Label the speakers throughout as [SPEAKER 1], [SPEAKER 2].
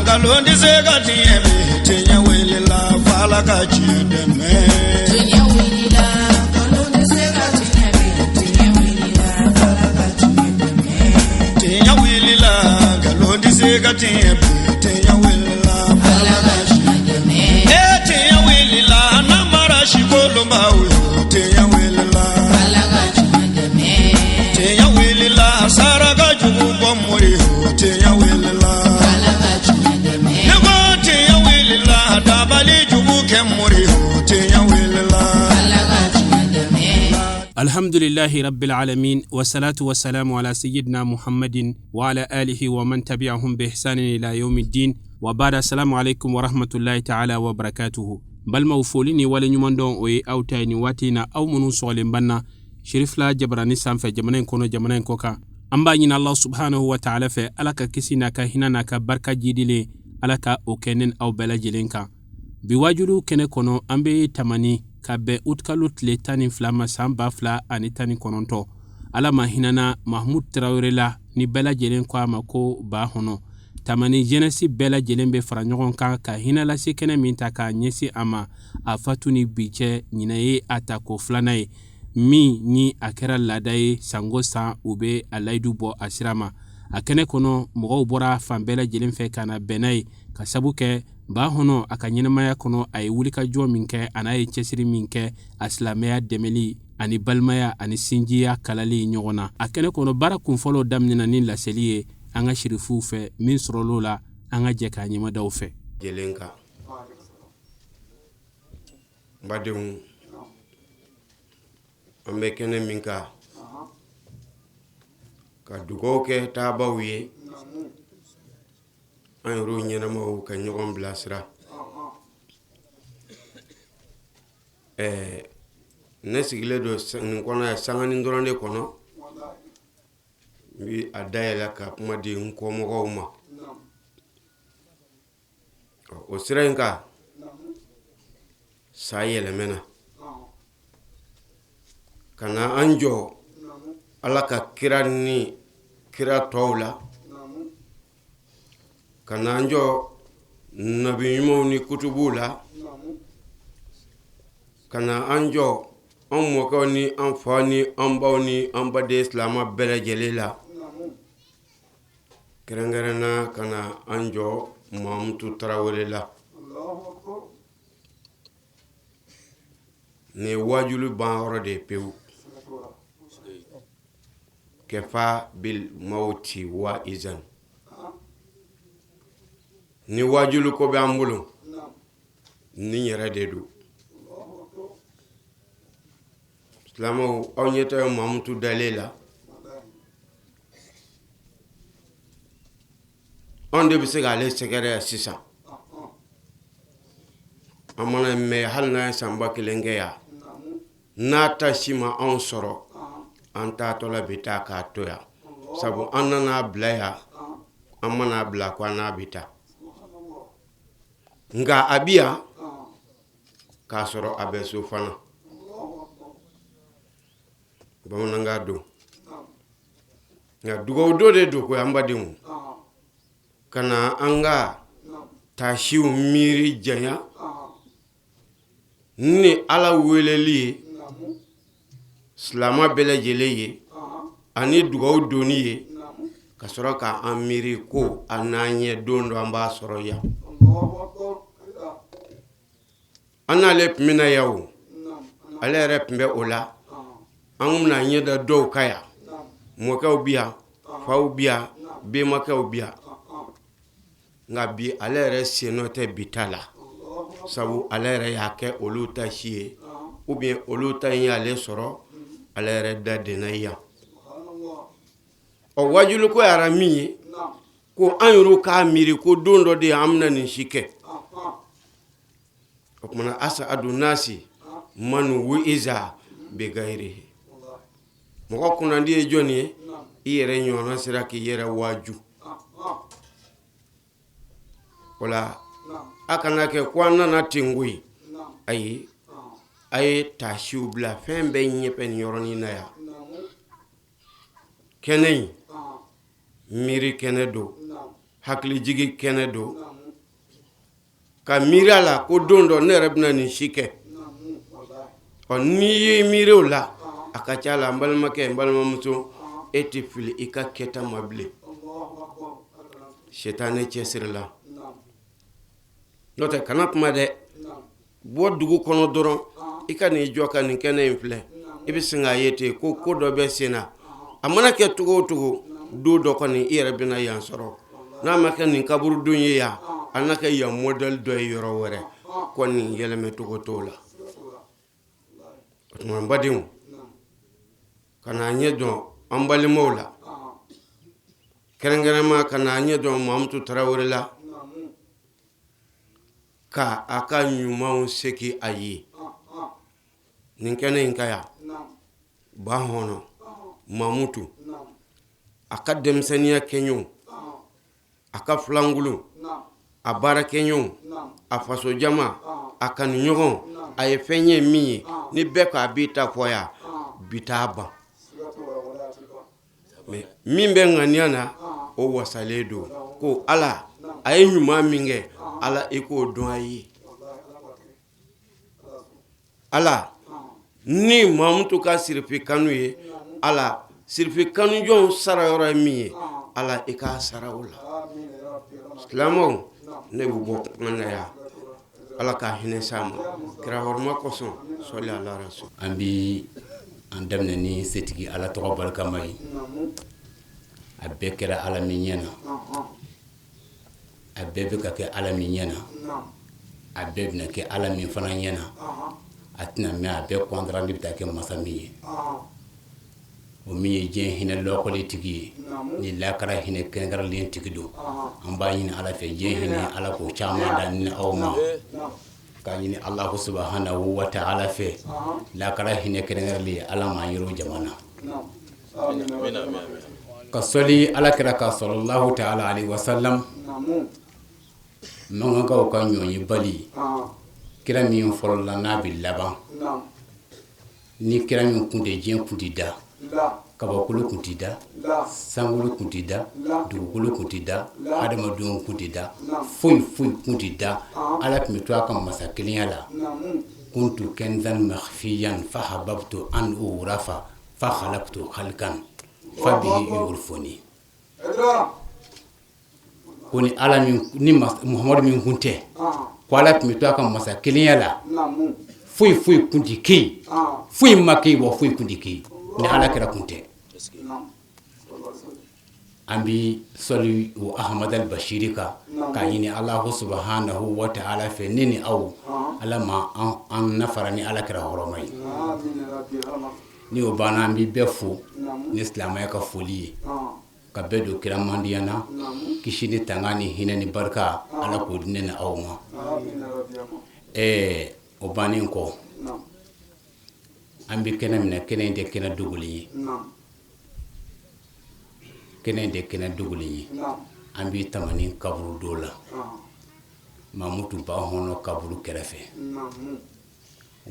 [SPEAKER 1] Galondi segati ebe tenya wele la fala kachide me.
[SPEAKER 2] Tenya wele la galondi segati ebe tenya wele la fala kachide me.
[SPEAKER 1] Tenya wele la galondi segati ebe tenya wele la fala kachide me. Tenya wele la namara shikolo mawe tenya wele la
[SPEAKER 2] fala kachide me.
[SPEAKER 1] Tenya wele la saraga jugu bomori tenya wele la
[SPEAKER 2] fala kachide me.
[SPEAKER 1] Tenya wele la dabali jugu kemori tenya wele la
[SPEAKER 2] fala kachide me.
[SPEAKER 3] Alhamdulillahi rabbil alamin wa salatu wa salamu ala sayyidina Muhammadin wa ala alihi wa man tabi'ahum bi ihsanin ila yawmiddin wa ba'da. Assalamu alaikum wa rahmatullahi ta'ala wa barakatuhu. Balma ufoli ni wale nyumandon oye auta ni wati na au munu sole mbanna shirifla jabrani sanfe jamanen kono jamanen koka amba nyina Allah subhanahu wa ta'ala fe alaka kisina ka hinana ka barka jidile alaka okenen au bela jelenka biwajulu kene kono ambe tamani ka be utkalut le tani flama samba fla ani tani kononto alama hinana Mahmoud Traoré la ni bela jelen kwa mako ba hono tamani jenesi bela jelembe faranyogon ka hinala se kene minta ka nyesi ama afatuni biche nyinaye atako flanaye mi ni akera ladaye sango sa ube alaidu bo asirama akene kono mogo bora fambela jelen fe kana benay ka sabuke ba hono akanyinamaya kono ay wulika jo minke anaye chesiri minke aslamaya demeli ani balmaya ani sinjiya kalali nyogona akene kono bara kun folo damnina ni laseliye anga shirifu fe min sorolola anga jeka nyima daw fe
[SPEAKER 4] jelenka badum ambe kene minka ka dugo ke tabawiye an ro nyena mo ka nyogon blasra nesigile do nkona sangani ndorande kono bi adayela ka kuma di nkomo goma o sirenka sayele mena kana anjo alaka kirani kira tawla kana anjo nabi yumo ni kutubula kana anjo ammo ni amfani ambawni ambade islama bela jelela kirangarana kana anjo Mamutu Traoré la ne wajulu banro de pew kefa bil mauti wa izan ni wajulu ko be ambulo ni yere de du islamo onyeta Mamutu dalela on de bise gale sekere sisa amana me halna samba kilenge ya nata shima on soro anta tola bita ka toya sabu annana blaya amana bla kwa na bita nga abia ka soro abesu fana bamana nga do nga dugo do de do ko ambadimu kana anga tashiu miri janya ni ala weleli slama bele jeleye ani dugaw doniye kasoro ka amiri ko ananye dondo amba soro ya anale pmina yawo ale repmbe ola angumna nyeda do kaya moka ubia fa ubia be maka ubia ngabi alere sienote bitala sabu alere yake oluta shie ou bien oluta yale soro alere dadena ya o wajulu ko arami ko anyuru ka miri ko dondo de amna ni shike okmana asa adunasi manu wiza be gairi mo ko na ndiye joni iyere nyona siraki yere waju wala akana ke kwana na tingui ay tashiu bla fembe nyepen yoroni na ya kenei miri kenedo hakli jigi kenedo ka miiri a la ko don dɔ ne yɛrɛ bɛna nin si kɛ n'i ye miiri o la a ka ca la n balimakɛ n balimamuso e tɛ fili i ka kɛta ma bilen sitani cɛsiri la n'o tɛ kana kuma dɛ bɔ dugu kɔnɔ dɔrɔn i ka n'i jɔ ka nin kɛnɛ in filɛ i bɛ sin k'a ye ten ko dɔ bɛ sen na a mana kɛ cogo o cogo don dɔ kɔni i yɛrɛ bɛna yan sɔrɔ n'a ma kɛ nin kaburudon ye yan a na kɛ yan modèle dɔ ye yɔrɔ wɛrɛ kɔni yɛlɛmɛ cogo t'o la o tuma n badenw ka n'a ɲɛ dɔn an balimaw la kɛrɛnkɛrɛnma ka n'a ɲɛ dɔn Mamutu Tarawele la ka a ka ɲumanw segin a ye nin kɛnɛ in ka yan ba hɔnɔ Mamutu a ka denmisɛnniya kɛɲɛw a ka filangolo a baara kɛɲɛw a faso jama a kanuɲɔgɔn a ye fɛn ye min ye ni bɛɛ k'a b'i ta fɔ yan bi t'a ban mais min bɛ ŋaniya na o wasalen don ko Ala a ye ɲuman min kɛ Ala i k'o dɔn a ye Ala ni Mamutu ka sirifi kanu ye Ala sirifi kanu jɔnw sara yɔrɔ ye min ye Ala i k'a sara o la silamɛw ne bɛ bɔ kuma na yan Ala ka hinɛ s'a ma kira hɔrɔma kosɔn sɔli ala rasul
[SPEAKER 5] an bi an daminɛ ni setigi Ala tɔgɔ barikama ye a bɛɛ kɛra Ala min ɲɛna a bɛɛ bɛ ka kɛ Ala min ɲɛna a bɛɛ bɛna kɛ Ala min fana ɲɛna a tɛna mɛn a bɛɛ kɔntara ne bɛ taa kɛ masa min ye o min ye diɲɛ hinɛ lɔkɔli tigi ye ni lakara hinɛ kɛrɛnkɛrɛnlen tigi don an b'a ɲini Ala fɛ diɲɛ hinɛ Ala k'o caman da ni aw ma k'a ɲini Alahu subhanahu wa ta'ala fɛ lakara hinɛ kɛrɛnkɛrɛnlen Ala ma yɔrɔ jamana ka sɔli Ala kɛra ka sallallahu ta'ala alaihi wa sallam mankankaw ka ɲɔnyi bali kira min fɔlɔ la n'a bɛ laban ni kira min kun tɛ diɲɛ kun tɛ da kabakolo kun tɛ da sankolo kun tɛ da dugukolo kun tɛ da adamadenw kun tɛ da foyi foyi kun tɛ da Ala tun bɛ to a ka masa kelenya la kuntu kenzan makhfiyan fa hababtu an urafa fa khalaqtu khalqan fa bihi yurfuni ko ni Ala min ni Muhammadu min kun tɛ ko Ala tun bɛ to a ka masa kelenya la foyi foyi kun tɛ kɛ yen foyi ma kɛ yen wa foyi kun tɛ kɛ yen ni Ala kɛra kun tɛ an bi sɔli o Ahmad al-Bashiri kan k'a ɲini Alahu subhanahu wa ta'ala fɛ ne ni aw Ala ma an nafara ni Ala kɛra hɔrɔma ye ni o banna an bi bɛɛ fo ni silamɛya ka foli ye ka bɛɛ don kira mandiya na kisi ni tanga ni hinɛ ni barika Ala k'o di ne ni aw ma o bannen kɔ an bi kɛnɛ minɛ kɛnɛ in tɛ kɛnɛ dogolen ye kɛnɛ in tɛ kɛnɛ dogolen ye an bi tamani kaburu do la Mamutu ba hɔnɔ kaburu kɛrɛfɛ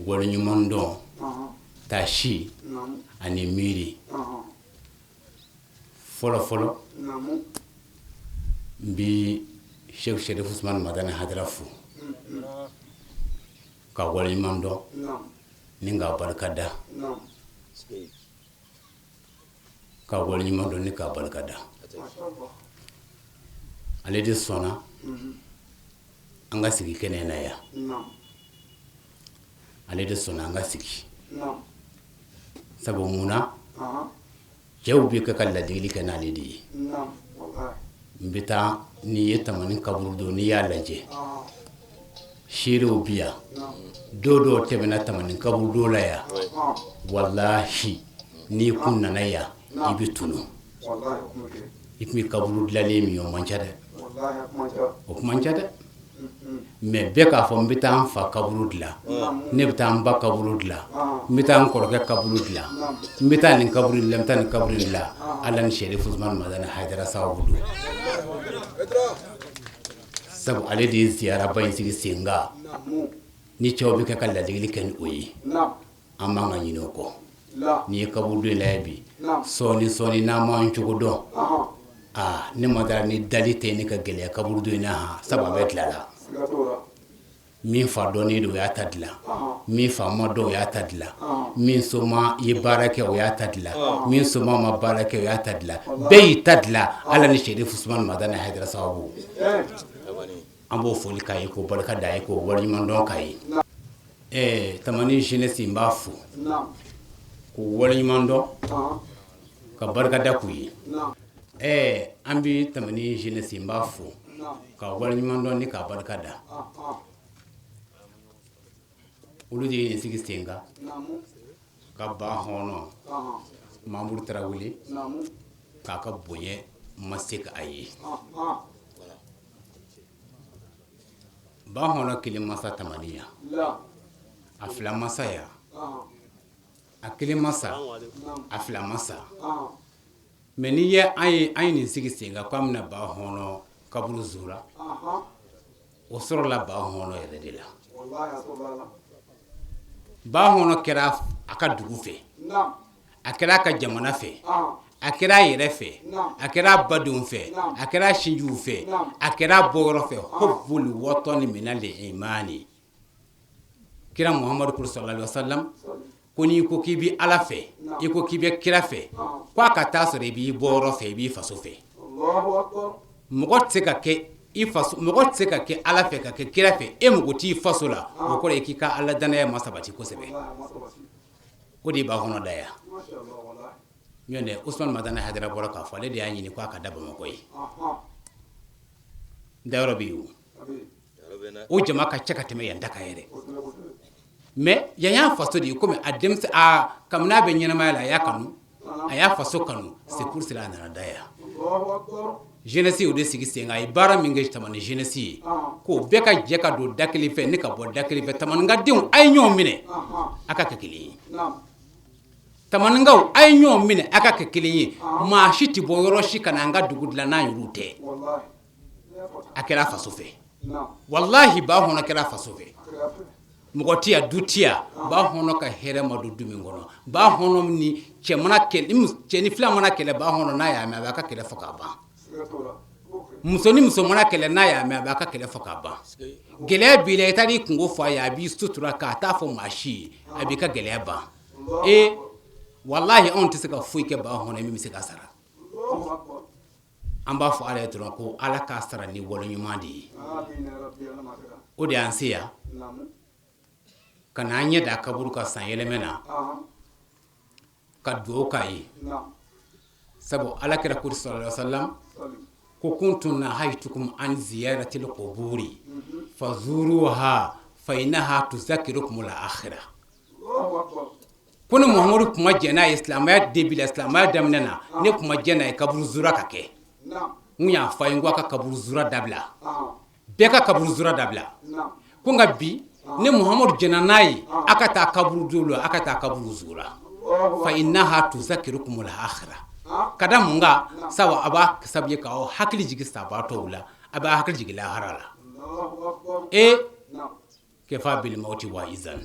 [SPEAKER 5] waleɲuman dɔn tasi ani miiri fɔlɔ fɔlɔ n bi Sheikh Sherif Usman Madani Hadara fo ka waleɲuman dɔn ni ka barika da ka waleɲuman dɔn ni ka barika da ale de sɔnna an ka sigi kɛnɛ na yan ale de sɔnna an ka sigi sabu munna cɛw bɛ ka ladili kɛ n'ale de ye n bɛ taa n'i ye tamani kaburu don n'i y'a lajɛ seerew bi yan dɔw tɛmɛna tamani kaburu don la yan wallahi n'i kun nana yan i bɛ tunu i tun bɛ kaburu dilanlen min o man ca dɛ o kuma man ca dɛ mais bɛɛ k'a fɔ n bɛ taa n fa kaburu dilan ne bɛ taa n ba kaburu dilan n bɛ taa n kɔrɔkɛ kaburu dilan n bɛ taa nin kaburu dilan n bɛ taa nin kaburu dilan Ala ni Sherif Usman Madani Hadara sababu don sabu ale de ye ziyaraba in sigi sen kan ni cɛw bɛ kɛ ka ladegeli kɛ ni o ye an man ka ɲinɛ o kɔ n'i ye kaburu don lajɛ bi sɔɔni n'an m'an cogo dɔn ne ma dara ni dali tɛ ne ka gɛlɛya kaburu don in na sabu a bɛ tila la min fa dɔnnen don o y'a ta dilan min fa ma dɔn o y'a ta dilan min soma ye baara kɛ o y'a ta dilan min soma ma baara kɛ o y'a ta dilan bɛɛ y'i ta dilan ala ni Sherif Usmane Madani Haidara sababu an b'o foli k'a ye k'o barika da ye k'o waleɲuman dɔn k'a ye tamani jeunesse n b'a fo k'o waleɲuman dɔn ka barika da k'u ye an bi tamani jeunesse n b'a fo ka waleɲuman dɔn ni k'a barika da olu de ye sigi sen kan ka ba hɔnɔ Mamudu Tarawele k'a ka bonya ma se ka a ye ba hɔnɔ kelen masa tamaniya a fila masaya a kelen masa a fila masa mais n'i ye an ye nin sigi sen kan k'an bɛna ba hɔnɔ kaburu zura o sɔrɔla ba hɔnɔ yɛrɛ de la ba hɔnɔ kɛra a ka dugu fɛ a kɛra a ka jamana fɛ a kɛra a yɛrɛ fɛ a kɛra a badenw fɛ a kɛra a sinjiw fɛ a kɛra a bɔyɔrɔ fɛ hubbul watani minal imani kira Muhammadu sallallahu alaihi wasallam ko n'i ko k'i bi ala fɛ i ko k'i bɛ kira fɛ ko a ka taa sɔrɔ i b'i bɔyɔrɔ fɛ i b'i faso fɛ mɔgɔ tɛ se ka kɛ mɔgɔ tɛ se ka kɛ ala fɛ ka kɛ kira fɛ e mɔgɔ t'i faso la o kɔrɔ ye k'i ka ala danaya ma sabati kosɛbɛ o de b'a kɔnɔ da yan ɲɔn tɛ Usmane Madani Haidara bɔra k'a fɔ ale de y'a ɲini k'a ka da Bamakɔ ye dayɔrɔ bɛ yen o jama ka ca ka tɛmɛ yan da kan yɛrɛ mais yan y'a faso de ye komi a denmisɛn kabini a bɛ ɲɛnamaya la a y'a kanu a y'a faso kanu c'est pour cela a nana da yan jeunesse o de sigi sen kan a ye baara min kɛ tamani jeunesse ye k'o bɛɛ ka jɛ ka don da kelen fɛ ne ka bɔ da kelen fɛ tamaninkadenw a ye ɲɔgɔn minɛ a ka kɛ kelen ye tamaninkaw a ye ɲɔgɔn minɛ a ka kɛ kelen ye maa si tɛ bɔ yɔrɔ si ka na an ka dugu dilan n'a yɛrɛw tɛ a kɛra faso fɛ wallahi ba hɔnɔ kɛra faso fɛ mɔgɔ tɛ yan du tɛ yan ba hɔnɔ ka hɛrɛ ma don du min kɔnɔ ba hɔnɔ ni cɛ ni fila mana kɛlɛ ba hɔnɔ n'a y'a mɛn a b'a ka kɛlɛ fɔ k'a ban muso ni muso mana kɛlɛ n'a y'a mɛn a b'a ka kɛlɛ fɔ k'a ban gɛlɛya b'i la i taara i kungo fɔ a ye a b'i sutura k'a t'a fɔ maa si ye a b'i ka gɛlɛya ban wallahi anw tɛ se ka foyi kɛ ba hɔnɔ min bɛ se ka sara an b'a fɔ ala ye dɔrɔn ko ala k'a sara ni waleɲuman de ye o de y'an se yan ka n'an ɲɛ da kaburu ka san yɛlɛmɛ na ka dugawu k'a ye sabu alakira ko sallallahu alaihi wasallam ko kuntum nahaytukum an ziyaratil quburi fazuruha fa innaha tuzakkirukum al akhirah ko ni Muhammadu kuma jɛna ye silamɛya debut la silamɛya daminɛ na ne kuma jɛna ye kaburu zura ka kɛ n y'a fɔ a ye n ko a ka kaburu zura dabila bɛɛ ka kaburu zura dabila ko nka bi ne Muhammadu jɛna n'a ye a ka taa kaburu dolo a ka taa kaburu zura fa innaha tuzakkirukum al akhirah kada mun ka sabu a b'a sabu ye k'aw hakili jigin sabatɔw la a b'a hakili jigin lahara la kɛfa bil mauti wa izan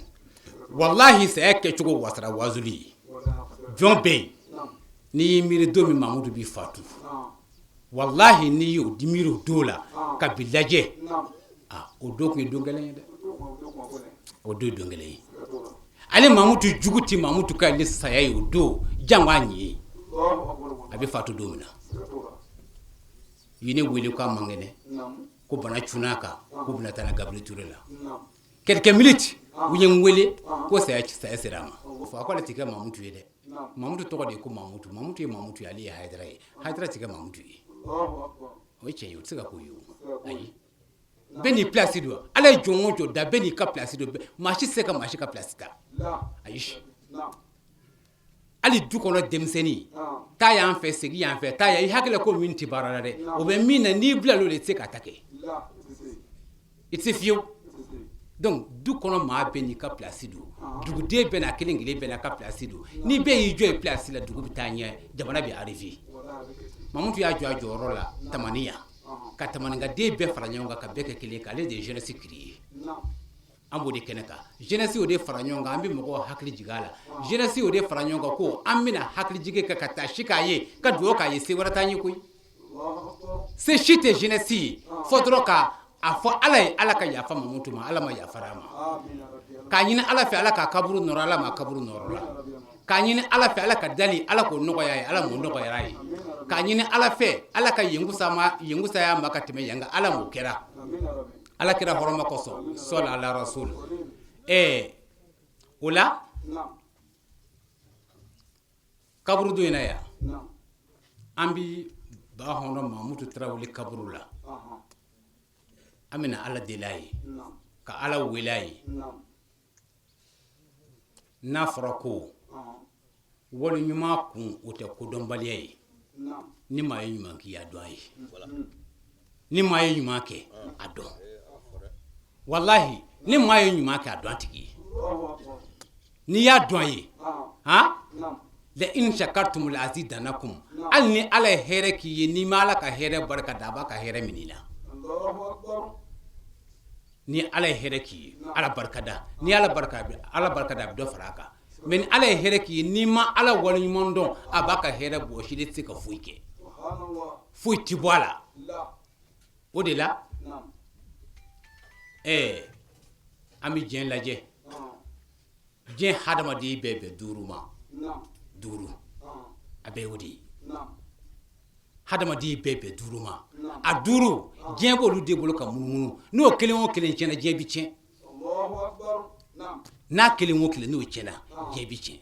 [SPEAKER 5] wallahi saya kɛcogo wasara wazuli ye jɔn bɛ yen n'i y'i miiri don min Mamudu b'i fatu wallahi n'i y'o di miiri o don la ka bi lajɛ o don tun ye don gɛlɛn ye dɛ o don ye don gɛlɛn ye ale Mamudu jugu tɛ Mamudu ka ni saya ye o don jango a ɲɛ ye a bɛ fatu don min na ye ne wele k'a man kɛnɛ ko bana cunna a kan ko bɛna taa na Gabriel Touré la quelques minutes u ye n wele ko saya sera a ma fɔ a ko ale tɛ kɛ Mamudu ye dɛ Mamudu tɔgɔ de ye ko Mamudu ye Mamudu ye ale ye Haidara ye Haidara tɛ kɛ Mamudu ye o ye tiɲɛ ye o tɛ se ka k'o ye o ayi bɛɛ n'i place don ala ye jɔn o jɔn da bɛɛ n'i ka place don maa si tɛ se ka maa si ka place ta ayi hali du kɔnɔ denmisɛnnin taa y'an fɛ segi y'an fɛ taa yan i hakili ko min tɛ baara la dɛ o bɛ min na n'i bila l'o de tɛ se ka ta kɛ i tɛ fiyewu donc du kɔnɔ maa bɛɛ n'i ka place don duguden bɛɛ n'a kelen kelen bɛɛ n'a ka place don ni bɛɛ y'i jɔ i place la dugu bɛ taa ɲɛ jamana bɛ arrivé Mamudu y'a jɔ a jɔyɔrɔ la tamaniya ka tamaninkaden bɛɛ fara ɲɔgɔn kan ka bɛɛ kɛ kelen ye k'ale de ye jeunesse créer an b'o de kɛnɛ kan jeunesse o de fara ɲɔgɔn kan an bɛ mɔgɔw hakili jigin a la jeunesse o de fara ɲɔgɔn kan ko an bɛna hakili jigin kɛ ka taa si k'a ye ka dugawu k'a ye se wɛrɛ t'an ye koyi se si tɛ jeunesse ye fɔ dɔrɔn ka afo ala ka yafa mamutu ma ala ma yafara ma ka ɲini ala fɛ ala ka kaburu nɔrɔ ala ma kaburu nɔrɔ la ka ɲini ala fɛ ala ka dali ala ko nɔgɔya ye ala mo nɔgɔyara ye ka ɲini ala fɛ ala ka yengusaya ma ka tɛmɛ yanga ala mo kɛra ala kɛra hɔrɔma kɔsɔn sɔla ala rasul o la kaburu do ina ya an bi ba hɔnɔ mamutu tarawele kaburu la amina ala dela ye ka ala wela ye n'a fɔra ko wali ɲuman kun o tɛ kodɔnbaliya ye ni maa ye ɲuman k'i a dɔn a ye ni maa ye ɲuman kɛ a dɔn wallahi ni maa ye ɲuman kɛ a dɔn a tigi ye n'i y'a dɔn a ye la in shakartum la azidannakum hali ni ala ye hɛrɛ k'i ye n'i ma ala ka hɛrɛ barika da a b'a ka hɛrɛ minɛ i la ni ala ye hɛrɛ k'i ye ala barika da ni ala barika da a bɛ dɔ fara a kan mais ni ala ye hɛrɛ k'i ye n'i ma ala waleɲuman dɔn a b'a ka hɛrɛ bɔsi de tɛ se ka foyi kɛ foyi ti bɔ a la o de la an bɛ diɲɛ lajɛ diɲɛ hadamaden bɛɛ bɛn duuru ma duuru a bɛɛ y'o de ye hadamaden bɛɛ bɛn duuru ma a duuru diɲɛ b'olu de bolo ka munumunu n'o kelen o kelen tiɲɛna diɲɛ bi tiɲɛ n'a kelen o kelen n'o tiɲɛna diɲɛ bi tiɲɛ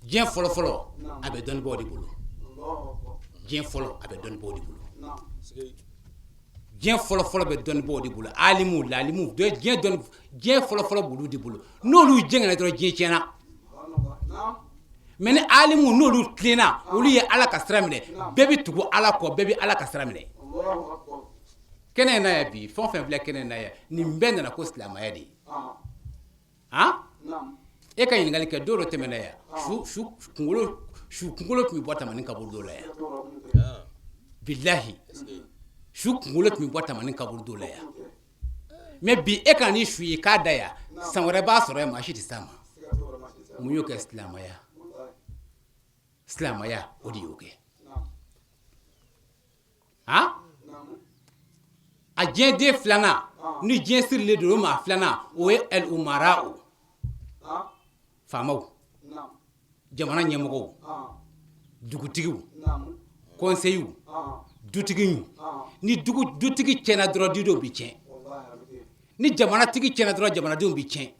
[SPEAKER 5] diɲɛ fɔlɔfɔlɔ a bɛ dɔnnibaaw de bolo diɲɛ fɔlɔ a bɛ dɔnnibaaw de bolo diɲɛ fɔlɔfɔlɔ bɛ dɔnnibaaw de bolo alimu lalimu diɲɛ fɔlɔfɔlɔ b'olu de bolo n'olu jɛngɛna dɔrɔn diɲɛ tiɲɛna mais ni alimu n'olu tilenna olu ye ala ka sira minɛ bɛɛ bɛ tugu ala kɔ bɛɛ bɛ ala ka sira minɛ kɛnɛ in na ya bi fɛn o fɛn filɛ kɛnɛ in na ya nin bɛɛ nana ko silamɛya de ye e ka ɲininkali kɛ don dɔ tɛmɛna ya su kunkolo tun bɛ bɔ tamani kaburu dɔ la ya bilahi su kunkolo tun bɛ bɔ tamani kaburu dɔ la ya mais bi e ka ni su ye k'a da ya san wɛrɛ b'a sɔrɔ ya maa si tɛ s'a ma mun y'o kɛ silamɛya o de y'o kɛ a diɲɛ den filanan ni diɲɛ sirilen don o maa filanan o ye el umara'u faamaw jamana ɲɛmɔgɔw dugutigiw conseillers dutigiw ni dutigi tiɲɛna dɔrɔn didenw bɛ tiɲɛ ni jamanatigi tiɲɛna dɔrɔn jamanadenw bɛ tiɲɛ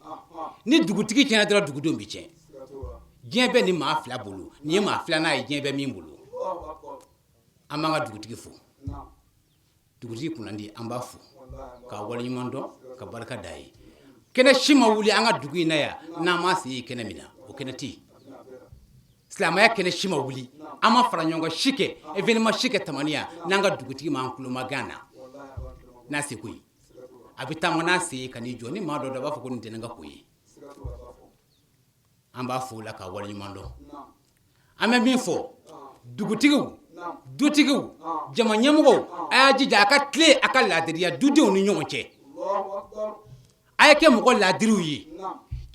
[SPEAKER 5] ni dugutigi tiɲɛna dɔrɔn dugudenw bɛ tiɲɛ diɲɛ bɛ ni maa fila bolo nin ye maa filanan ye diɲɛ bɛ min bolo an b'an ka dugutigi fo dugutigi kunnandi an b'a fo k'a waleɲuman dɔn ka barika da ye kɛnɛ si ma wuli an ka dugu in na yan n'an ma se ye kɛnɛ min na o kɛnɛ tɛ yen silamɛya kɛnɛ si ma wuli an ma fara ɲɔgɔn kan si kɛ événement si kɛ tamaniya n'an ka dugutigi m'an tulo ma gan na n'a se ko ye a bɛ taama n'a se ye ka n'i jɔ ni maa dɔ da b'a fɔ ko nin tɛ ne ka ko ye an b'a fo la k'a waleɲuman dɔn an bɛ min fɔ dugutigiw dutigiw jama ɲɛmɔgɔw a y'a jija a ka tile a ka laadiriya dudenw ni ɲɔgɔn cɛ a ye kɛ mɔgɔ laadiriw ye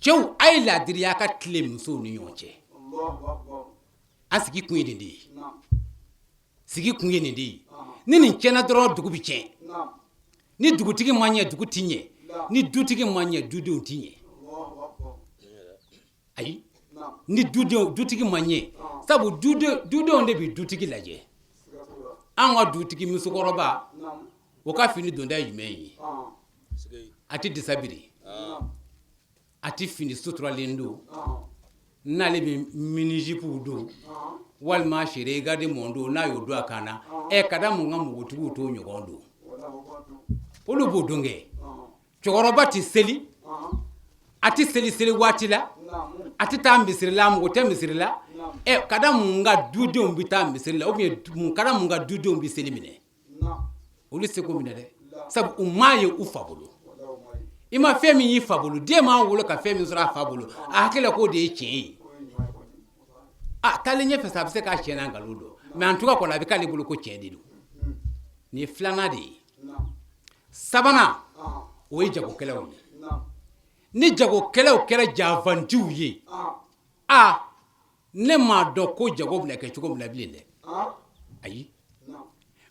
[SPEAKER 5] cɛw a ye laadiriya a ka tile musow ni ɲɔgɔn cɛ an sigi kun ye nin de ye sigi kun ye nin de ye ni nin tiɲɛna dɔrɔn dugu bɛ tiɲɛ ni dugutigi ma ɲɛ dugu tɛ ɲɛ ni dutigi ma ɲɛ dudenw tɛ ɲɛ ayi ni dutigi ma ɲɛ sabu dudenw de bɛ dutigi lajɛ an ka dutigi musokɔrɔba o ka fini donda ye jumɛn ye a tɛ disabiri a tɛ fini suturalen don n'ale bɛ minijipuw don walima sere garde mon don n'a y'o don a kan na ka da mun ka mɔgɔtigiw t'o ɲɔgɔn don olu b'o don kɛ cɛkɔrɔba tɛ seli a tɛ seli waati la a tɛ taa misiri la mɔgɔ tɛ misiri la ka da mun ka dudenw bɛ taa misiri la ou bien ka da mun ka dudenw bɛ seli minɛ olu se ko minɛ dɛ sabu u m'a ye u fa bolo i ma fɛn min y'i fa bolo den m'a wolo ka fɛn min sɔrɔ a fa bolo a hakili la k'o de ye tiɲɛ ye taalen ɲɛfɛ sa a bɛ se k'a tiɲɛ n'a nkalon dɔn mais en tout cas kɔni a bɛ k'ale bolo ko tiɲɛ de don nin ye filanan de ye sabanan o ye jagokɛlaw ye ni jagokɛlaw kɛra janfantiw ye ne m'a dɔn ko jago bɛna kɛ cogo min na bilen dɛ ayi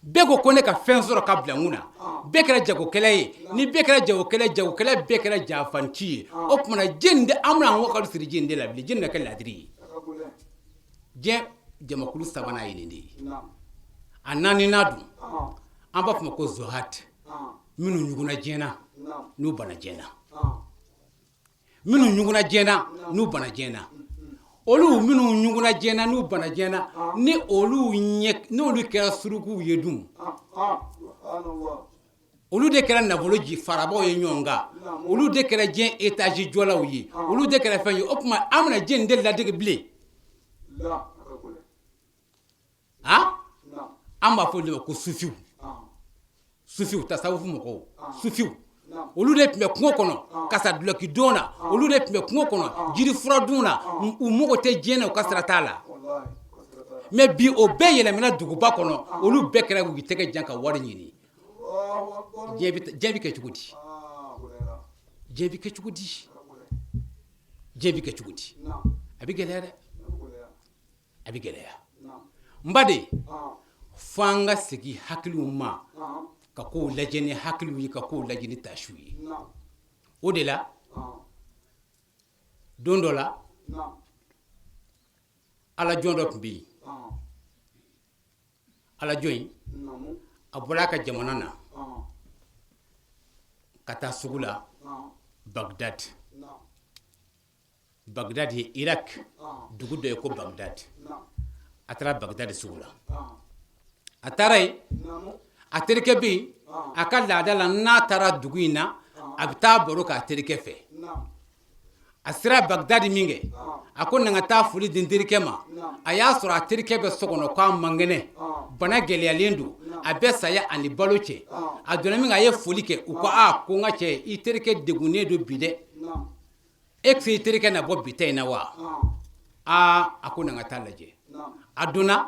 [SPEAKER 5] bɛɛ ko ne ka fɛn sɔrɔ ka bila mun na bɛɛ kɛra jagokɛla ye ni bɛɛ kɛra jagokɛla bɛɛ kɛra janfanci ye o tuma na jeni de an bɛna an wakalu siri jeni de la bilen jeni na kɛ ladiri ye diɲɛ jamakulu sabanan ye nin de ye a naaninan dun an b'a fɔ ma ko zohat minnu ɲuguna diɲɛ na n'u bana diɲɛ na minnu ɲuguna diɲɛ na n'u bana diɲɛ na olu minnu ɲuguna diɲɛ na n'u bana diɲɛ na ni n'olu kɛra surukuw ye dun olu de kɛra nafolo ji farabaw ye ɲɔgɔn kan olu de kɛra diɲɛ etazi jɔlaw ye olu de kɛra fɛn ye o tuma an bɛna diɲɛ nin de ladege bilen an b'a fɔ olu de ma ko sufiw tasawufu mɔgɔw sufiw olu de tun bɛ kungo kɔnɔ kasa duloki don na olu de tun bɛ kungo kɔnɔ jiri fura dun na u mago tɛ diɲɛ na u ka sira t'a la mais bi o bɛɛ yɛlɛmana duguba kɔnɔ olu bɛɛ kɛra k'u tɛgɛ jan ka wari ɲini diɲɛ bɛ kɛ cogo di diɲɛ bɛ kɛ cogo di diɲɛ bɛ kɛ cogo di a bɛ gɛlɛya dɛ a bɛ gɛlɛya n ba de fo an ka segin hakiliw ma ka kow lajɛ ni hakiliw ye ka kow lajɛ ni tasiw ye o de la don dɔ la alajɔn dɔ tun bɛ yen alajɔn in a bɔra a ka jamana na ka taa sugu la Bagdad ye Iraq dugu dɔ ye ko Bagdad a taara Bagdad sugu la a taara yen a terikɛ bɛ yen a ka laada la n'a taara dugu in na a bɛ taa baro k'a terikɛ fɛ a sera Bagdad min kɛ a ko na ka taa foli di n terikɛ ma a y'a sɔrɔ a terikɛ bɛ so kɔnɔ k'a man kɛnɛ bana gɛlɛyalen don a bɛ saya ani balo cɛ a donna min a ye foli kɛ u ko ko n ka cɛ i terikɛ degunnen don bi dɛ e tɛ i terikɛ na bɔ bi ta in na wa a ko na ka taa lajɛ a donna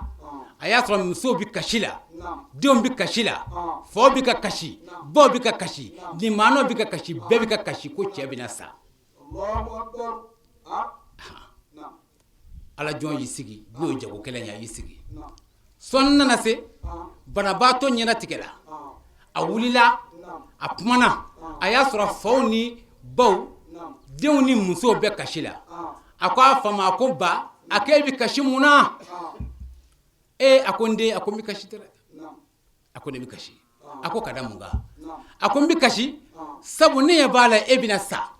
[SPEAKER 5] a y'a sɔrɔ musow bɛ kasi la denw bɛ kasi la faw bɛ ka kasi baw bɛ ka kasi limaanaw bɛ ka kasi bɛɛ bɛ ka kasi ko cɛ bɛna sa alajɔn y'i sigi n'o ye jagokɛla ye a y'i sigi sɔɔni nana se banabaatɔ ɲɛnatigɛ la a wulila a kumana a y'a sɔrɔ faw ni baw denw ni musow bɛ kasi la a ko a fa ma a ko ba a ko e bɛ kasi mun na a ko n den a ko n bɛ kasi dɛ a ko ne bɛ kasi a ko ka da mun kan a ko n bɛ kasi sabu ne ɲɛ b'a la e bɛna sa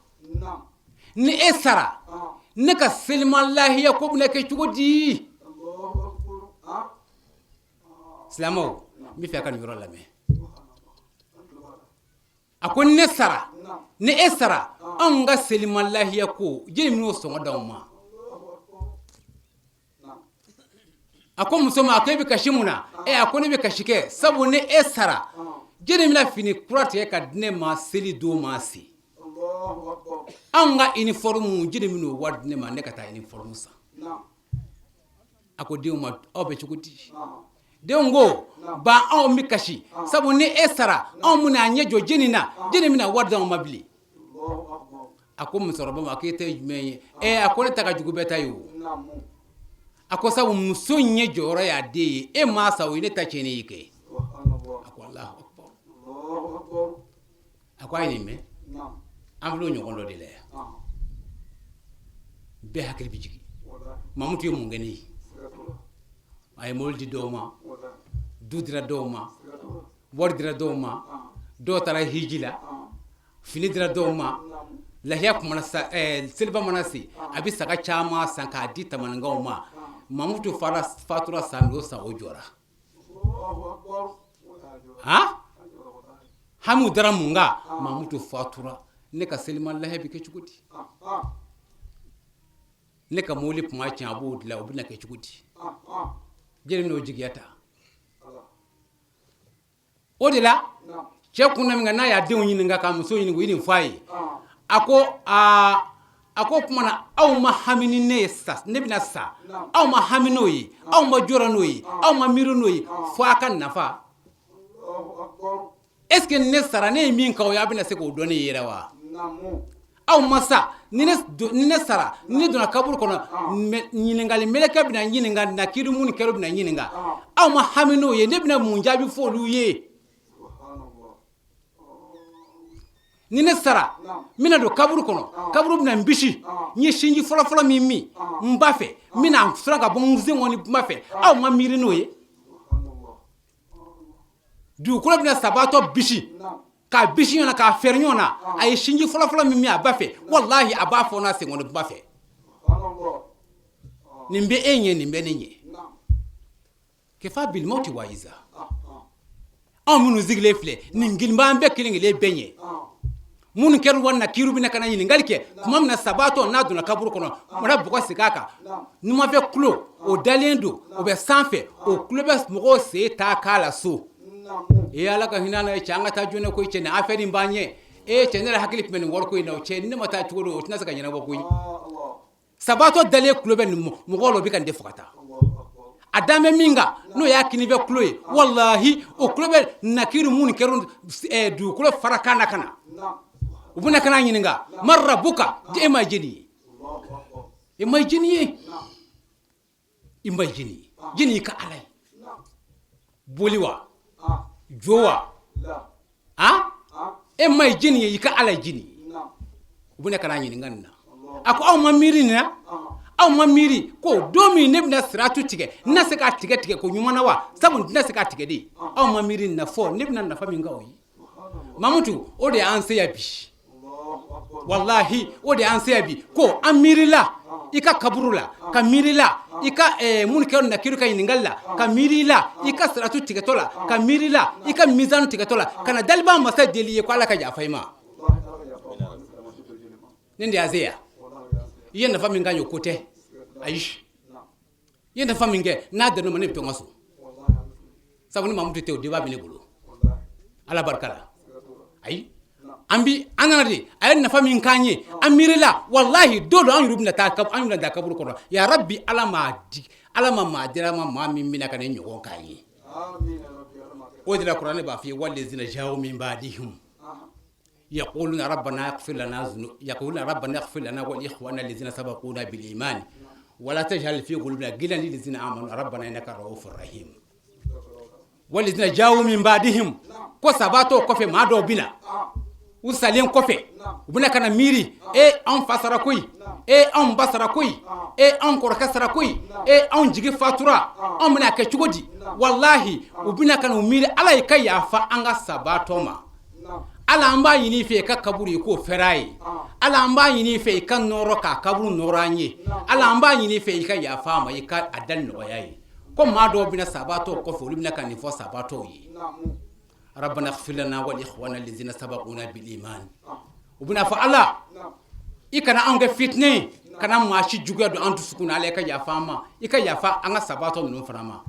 [SPEAKER 5] ni e sara ne ka selima lahiya ko bɛna kɛ cogo di silamɛw n bɛ fɛ ka nin yɔrɔ lamɛn a ko ne sara ni e sara anw ka selima lahiya ko jeli min'o sɔngɔ d'anw ma a ko muso ma a ko e bɛ kasi mun na a ko ne bɛ kasi kɛ sabu ni e sara jeli bɛna fini kura tigɛ ka di ne ma seli don ma se anw ka uniforme jeli min'o wari di ne ma ne ka taa uniforme san a ko denw ma aw bɛ cogo di denw ko ba anw bɛ kasi sabu ni e sara anw bɛna ɲɛ jɔ jeni na jeni bɛna wari d'anw ma bilen a ko musokɔrɔba ma a ko e tɛ jumɛn ye a ko ne ta ka jugu bɛɛ ta ye o a ko sabu muso ɲɛ jɔyɔrɔ y'a den ye e ma sa o ye ne ta tiɲɛni y'i kɛ a ko Alahu Akbar a ko a ye nin mɛn an filɛ o ɲɔgɔn dɔ de la yan bɛɛ hakili bɛ jigin Mamutu ye mun kɛ ne ye a ye mobili di dɔw ma du dira dɔw ma wari dira dɔw ma dɔw taara hiji la fini dira dɔw ma lahiya kumana sa seliba mana se a bɛ saga caman san k'a di tamaninkaw ma Mamutu fatura san o san o jɔra hami dara mun kan Mamutu fatura ne ka selima lahiya bɛ kɛ cogo di ne ka mobili kuma tiɲɛ a b'o dilan o bɛna kɛ cogo di jeli n'o jigiya ta o de la cɛ kunna min n'a y'a denw ɲininka ka muso ɲininka o ye nin fɔ a ye a ko kuma na aw ma hami ni ne ye sa ne bɛna sa aw ma hami n'o ye aw ma jɔrɔ n'o ye aw ma miiri n'o ye fo a ka nafa est ce que ne sara ne ye min k'aw ye a bɛna se k'o dɔn ne yɛrɛ wa aw masa ni ne sara ni donna kaburu kono ɲiningali meleke bina ɲininga nakiru mun kɛro bina ɲininga aw ma hamino ye ne bina mun jaabi fɔ olu ye ni ne sara mina do kaburu kono kaburu bina bisi ni sinji fɔlɔfɔlɔ min n ba fɛ mina sura ka bɔ n zengo ni ba fɛ aw ma miiri n'o ye dugukolo bina sabatɔ bisi ka bisi ɲɔna ka fɛri ɲɔna a ye sinji fɔlɔfɔlɔ min a ba fɛ wallahi a b'a fɔ n'a sengo ni ba fɛ nin bɛ e ɲɛ nin bɛ ne ɲɛ kefa bil mauti wa iza anw minnu sigilen filɛ nin gilinb'an bɛɛ kelen kelen bɛɛ ɲɛ minnu kɛra wa nakiru bɛna ka na ɲininkali kɛ tuma min na sabatɔ n'a donna kaburu kɔnɔ mɔna bɔgɔ segin a kan numafɛ kulo o dalen don o bɛ sanfɛ o kulo bɛ mɔgɔw sen ta k'a la so ala ka hinɛ na cɛ an ka taa jɔnɛ koyi cɛ nin affaire in b'an ɲɛ cɛ ne yɛrɛ hakili tun bɛ nin wari ko in na o cɛ ni ne ma taa cogo do o tɛna se ka ɲɛnabɔ koyi sabatɔ dalen kulo bɛ nin mɔgɔw la o bɛ ka nin de fɔ ka taa a dan bɛ min kan n'o y'a kini bɛ kulo ye wallahi o kulo bɛ nakiru minnu kɛra dugukolo fara kan na ka na u bɛna ka na ɲininka man rabuka e ma jeni ye e ma jeni ye i ma jeni ye jeni i ka ala ye boli wa jo wa e ma jeni ye i ka ala jeni u bɛna ka na ɲininka nin na a ko aw ma miiri nin na aw ma miiri ko don min ne bɛna siratu tigɛ n na se k'a tigɛ ko ɲuman na wa sabu n tɛna se k'a tigɛ de aw ma miiri nin na fɔ ne bɛna nafa min kɛ o ye mamutu o de y'an se yan bi wallahi o de y'an se yan bi ko an miirila i ka kaburu la ka miirila i ka mun kɛra nakiru ka ɲininkali la ka miirila i ka siratu tigɛtɔ la ka miirila i ka mizanu tigɛtɔ la ka na daliba masa deli ye ko ala ka yafa i ma nin de y'a se yan i ye nafa min kan ye ko tɛ ayi i ye nafa min kɛ n'a danna ma ne bɛ to n ka so sabu ni mamutu tɛ o denba bɛ ne bolo ala barika la ayi an nana de a ye nafa min k'an ye an miirila wallahi don dɔ an yɛrɛ bɛna taa kaburu kɔnɔ ya rabbi ala ma maa dira ma maa min bɛna ka ne ɲɔgɔn k'an ye o de la kuranɛ b'a fɔ ye wallazina ja'u min ba'dihim يقولون ربنا اغفر لنا ولإخواننا الذين سبقونا بالإيمان ولا تجعل في قلوبنا غلا للذين آمنوا ربنا إنك رؤوف رحيم والذين جاءوا من بعدهم كسباتو كفي ما دو بنا وسالين كفي وبنا كان ميري أن فسر كوي أن بصر كوي أن كركسر كوي أن جيجي فاتورا أن منا كشودي والله وبنا كان ميري على يكيا فأنغا سباتو ما ala an b'a ɲini fɛ ka kaburu ye ko fɛra ye ala an b'a ɲini fɛ ka nɔrɔ ka kaburu nɔrɔ an ye ala an b'a ɲini fɛ ka yafa ma i ka a dali nɔgɔya ye ko maa dɔw bɛna sabatɔ kɔfɛ olu bɛna ka nin fɔ sabatɔw ye rabbana ighfir lana wa li ikhwana allazina sabaquna bil iman u bɛna fɔ ala i kana an kɛ fitne kana maa si juguya don an dusukun na ala i ka yafa an ma i ka yafa an ka sabatɔ ninnu fana ma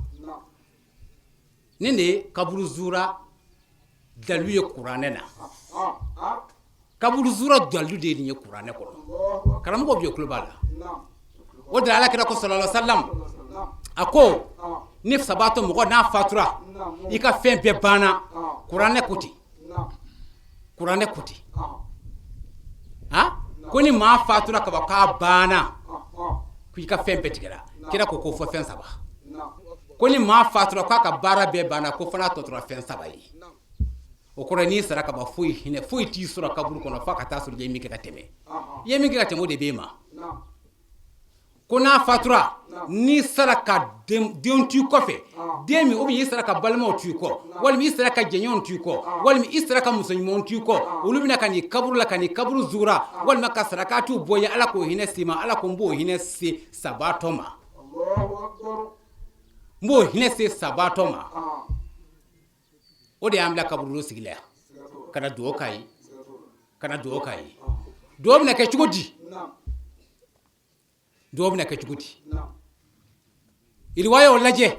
[SPEAKER 5] nin de ye kaburu zura dalu ye kuranɛ na kaburu zura dalu de ye kuranɛ kɔnɔ karamɔgɔ bɛ kulo b'a la o de ala kira ko sallallahu alaihi wasallam a ko ni sabato mɔgɔ n'a fatura i ka fɛn bɛɛ banna kuranɛ ko ten ko ni maa fatura ka bɔ k'a banna ko i ka fɛn bɛɛ tigɛra kira ko fɔ fɛn saba ko ni maa fatura k'a ka baara bɛɛ banna ko fana tɔ tora fɛn saba ye o kɔrɔ n'i sara ka ban foyi t'i sɔrɔ kaburu kɔnɔ fo ka taa sɔrɔ i ye min kɛ ka tɛmɛ i ye min kɛ ka tɛmɛ o de b'e ma ko n'a fatura n'i sara ka den t'i kɔfɛ den min i sara ka balimaw t'i kɔ walima i sara ka jɛɲɔgɔnw t'i kɔ walima i sara ka musoɲumanw t'i kɔ olu bɛna ka n'i kaburu la ka n'i kaburu zura walima ka sarakatiw bɔ ye ala k'o hinɛ s'i ma ala ko n b'o hinɛ se sabatɔ ma n b'o hinɛ se sabatɔ ma o de y'an bila kaburu sigi la kana duwawu k'a ye duwawu bɛna kɛ cogo di riwayaw lajɛ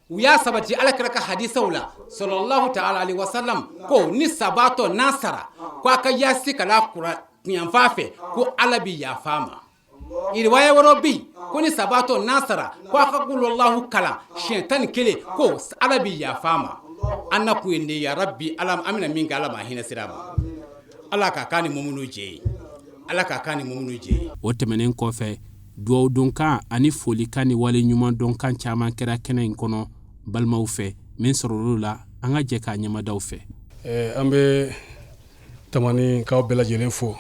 [SPEAKER 5] u y'a sabati alakira ka hadisaw la sallallahu ta'ala alaihi wasallam ko ni sabatɔ n'a sara ko a ka yaasi ka la kunyanfan fɛ ko ala bi yafa ma riwaya wɛrɛ bɛ yen ko ni sabatɔ n'a sara ko a ka qul wallahu kalan siɲɛ 11 ko ala bi yafa ma an na kun ye ne ya rabbi ala an bɛna min kɛ ala ma hinɛ sira ma ala ka k'a ni mumunu jɛ ye ala ka kan ni mumunu je
[SPEAKER 3] o tɛmɛnen kɔfɛ duwawu donkan ani folikan ni wale ɲuman donkan caman kɛra kɛnɛ in kɔnɔ balimaw fɛ min sɔrɔl'o la an ka jɛ k'a ɲɛmadaw fɛ.
[SPEAKER 6] An bɛ tamaninkaw bɛɛ lajɛlen fo,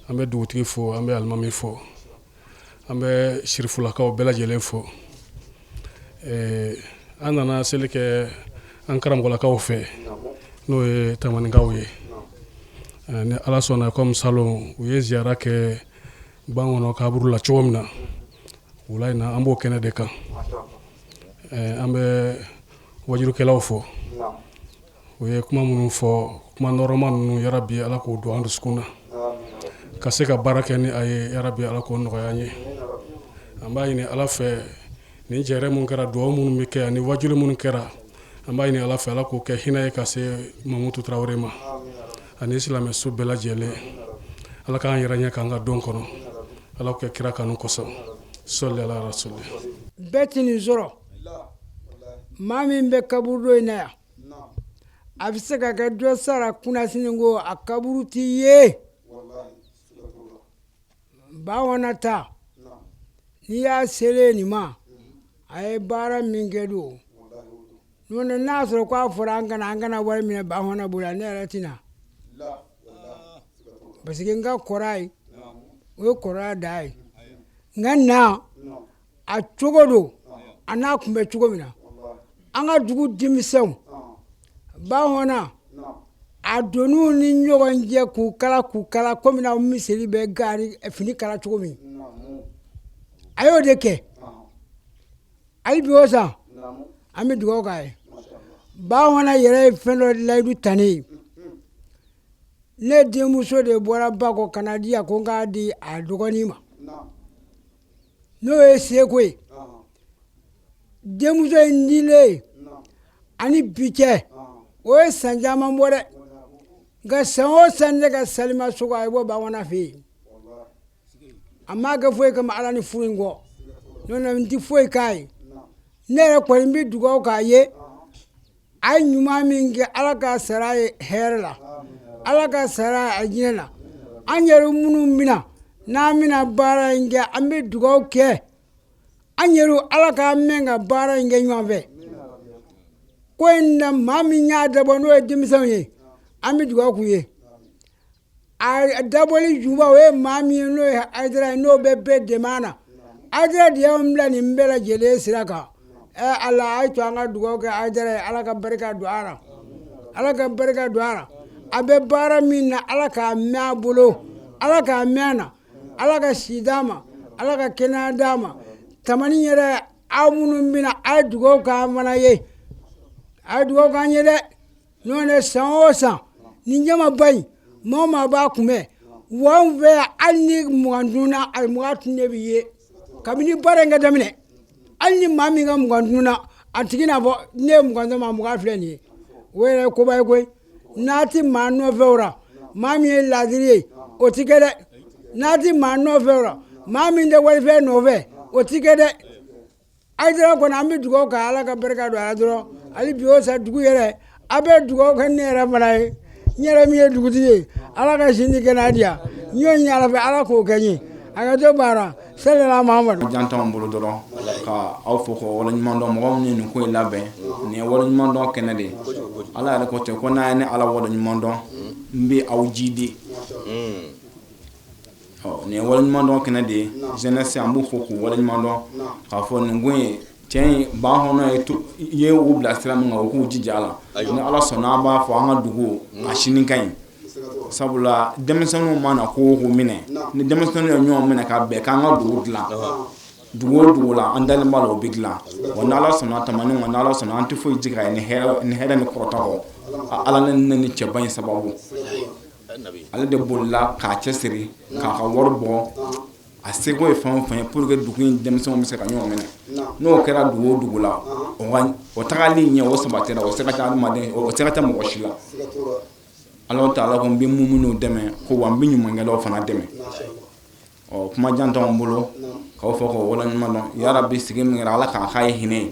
[SPEAKER 6] an bɛ dugutigi fo, an bɛ alimami fo, an bɛ sirifulakaw bɛɛ lajɛlen fo. An nana seli kɛ an karamɔgɔlakaw fɛ n'o ye tamaninkaw ye. Ni ala sɔnna comme salon u ye ziyara kɛ Bankɔnɔ kaburu la cogo min na wula in na an b'o kɛnɛ de kan. An bɛ wajurukɛlaw fo, u ye kuma minnu fɔ, kuma nɔrɔma ninnu yarabi ala k'o don an dusukun na ka se ka baara kɛ ni a ye yarabi ala k'o nɔgɔya an ye. An b'a ɲini ala fɛ ni jɛrɛ mun kɛra duwawu minnu bɛ kɛ ani wajuli minnu kɛra an b'a ɲini ala fɛ ala k'o kɛ hinɛ ye ka se Mamutu Tarawele ma ani silamɛso bɛɛ lajɛlen. Ala k'an yɛrɛ ɲɛ k'an ka don kɔnɔ ala k'o kɛ kira kanu kosɔn sɔli ala rasuli.
[SPEAKER 7] Bɛɛ ti nin sɔrɔ maa min bɛ kaburu in na yan a bɛ se ka kɛ dɔ sara kunnasini ko a kaburu ti ye. Bankɔnɔ ta n'i y'a selen nin ma a ye baara min kɛ don n'o tɛ n'a sɔrɔ k'a fɔra an kana wari minɛ Bankɔnɔ bolo ne yɛrɛ tɛna parce que n ka kɔrɔ ye o ye kɔrɔya da ye nka na a cogo don a n'a kun bɛ cogo min na an ka dugu denmisɛnw Bankɔnɔ a donniw ni ɲɔgɔn cɛ k'u kala komi na miseli bɛ gari fini kala cogo min a y'o de kɛ hali bi o san an bɛ dugawu k'a ye. Bankɔnɔ yɛrɛ ye fɛn dɔ layidu ta ne ye ne denmuso de bɔra ba kɔ ka na di yan ko n k'a di a dɔgɔnin ma n'o ye Seko ye. Denmuso in dilen ani bi cɛ o ye san caman bɔ dɛ nka san o san ne ka salima sogo a ye bɔ Bankɔnɔ fɛ yen a m'a kɛ foyi kama ala ni furu in kɔ n'o tɛ n tɛ foyi k'a ye ne yɛrɛ kɔni n bɛ dugawu k'a ye a ye ɲuman min kɛ ala k'a sara a ye hɛrɛ la ala ka sara a jinɛ la an yɛrɛ minnu mina n'an bɛna baara in kɛ an bɛ dugawu kɛ an yɛrɛ ala k'an mɛn ka baara in kɛ ɲɔgɔn fɛ ko in na maa min y'a dabɔ n'o ye denmisɛnw ye an bɛ dugawu k'u ye a dabɔli juba o ye maa min ye n'o ye Ayidara ye n'o bɛ bɛɛ dɛmɛ an na Ayidara de y'anw bila nin bɛɛ lajɛlen sira kan ala a ye to an ka dugawu kɛ Ayidara ye ala ka barika don a la ala ka barika don a la a bɛ baara min na ala k'a mɛn a bolo ala k'a mɛn a na ala ka si d'a ma ala ka kɛnɛya d'a ma tamani yɛrɛ aw minnu bɛna a ye dugawu k'an fana ye a ye dugawu k'an ye dɛ n'o tɛ san o san ni ɲɛma ba in maa o maa b'a kunbɛn wa anw fɛ yan hali ni mugan dunna a mugan tun de bɛ ye kabini baara in kɛ daminɛ hali ni maa min ka mugan dunna a tigi n'a fɔ ne ye mugan d'a ma mugan filɛ nin ye o yɛrɛ ye koba ye koyi n'a ti maa nɔfɛ o la maa min ye laadiri ye o ti kɛ dɛ n'a ti maa nɔfɛ o la maa min tɛ walifɛn nɔfɛ o ti kɛ dɛ Ayidara kɔni an bɛ dugawu kɛ ala ka barika don a la dɔrɔn hali bi o sa dugu yɛrɛ a bɛ dugawu kɛ ne yɛrɛ fana ye n yɛrɛ min ye dugutigi ye ala ka sini kɛnɛya di yan n y'o ɲini ala fɛ ala k'o kɛ n ye a ka to baara salila Mahamadu.
[SPEAKER 8] Jantanw bolo dɔrɔn ka aw fo ko waleɲuman dɔn mɔgɔ minnu ye nin ko in labɛn nin ye waleɲuman dɔn kɛnɛ de ye ala yɛrɛ ko ten ko n'a ye ne ala waleɲuman dɔn n bɛ aw jidi nin ye waleɲuman dɔn kɛnɛ de ye jeunesse an b'u fo k'u waleɲuman dɔn k'a fɔ nin ko in tiɲɛ Bankɔnɔ ye u bila sira min kan u k'u jija a la ni ala sɔnna an b'a fɔ an ka dugu a sini ka ɲi sabula denmisɛnninw mana ko o ko minɛ ni denmisɛnninw ye ɲɔgɔn minɛ ka bɛn k'an ka dugu dilan dugu o dugu la an dalen b'a la o bɛ dilan wa n'ala sɔnna tamanin wa n'ala sɔnna an tɛ foyi jigin a ye ni hɛrɛ ni kɔrɔta kɔ ala ne ni cɛba in sababu ale de bolila k'a cɛsiri k'a ka wari bɔ a seko ye fɛn o fɛn ye pour que dugu in denmisɛnw bɛ se ka ɲɔgɔn minɛ n'o kɛra dugu o dugu la o tagali ɲɛ o sabatira o se ka ca adamaden o se ka ca mɔgɔ si la ala ta'ala ko n bɛ minnu dɛmɛ ko wa n bɛ ɲumankɛlaw fana dɛmɛ kuma jan t'anw bolo k'aw fɔ k'o waleɲuman dɔn yarabi sigi min kɛra ala k'a k'a ye hinɛ ye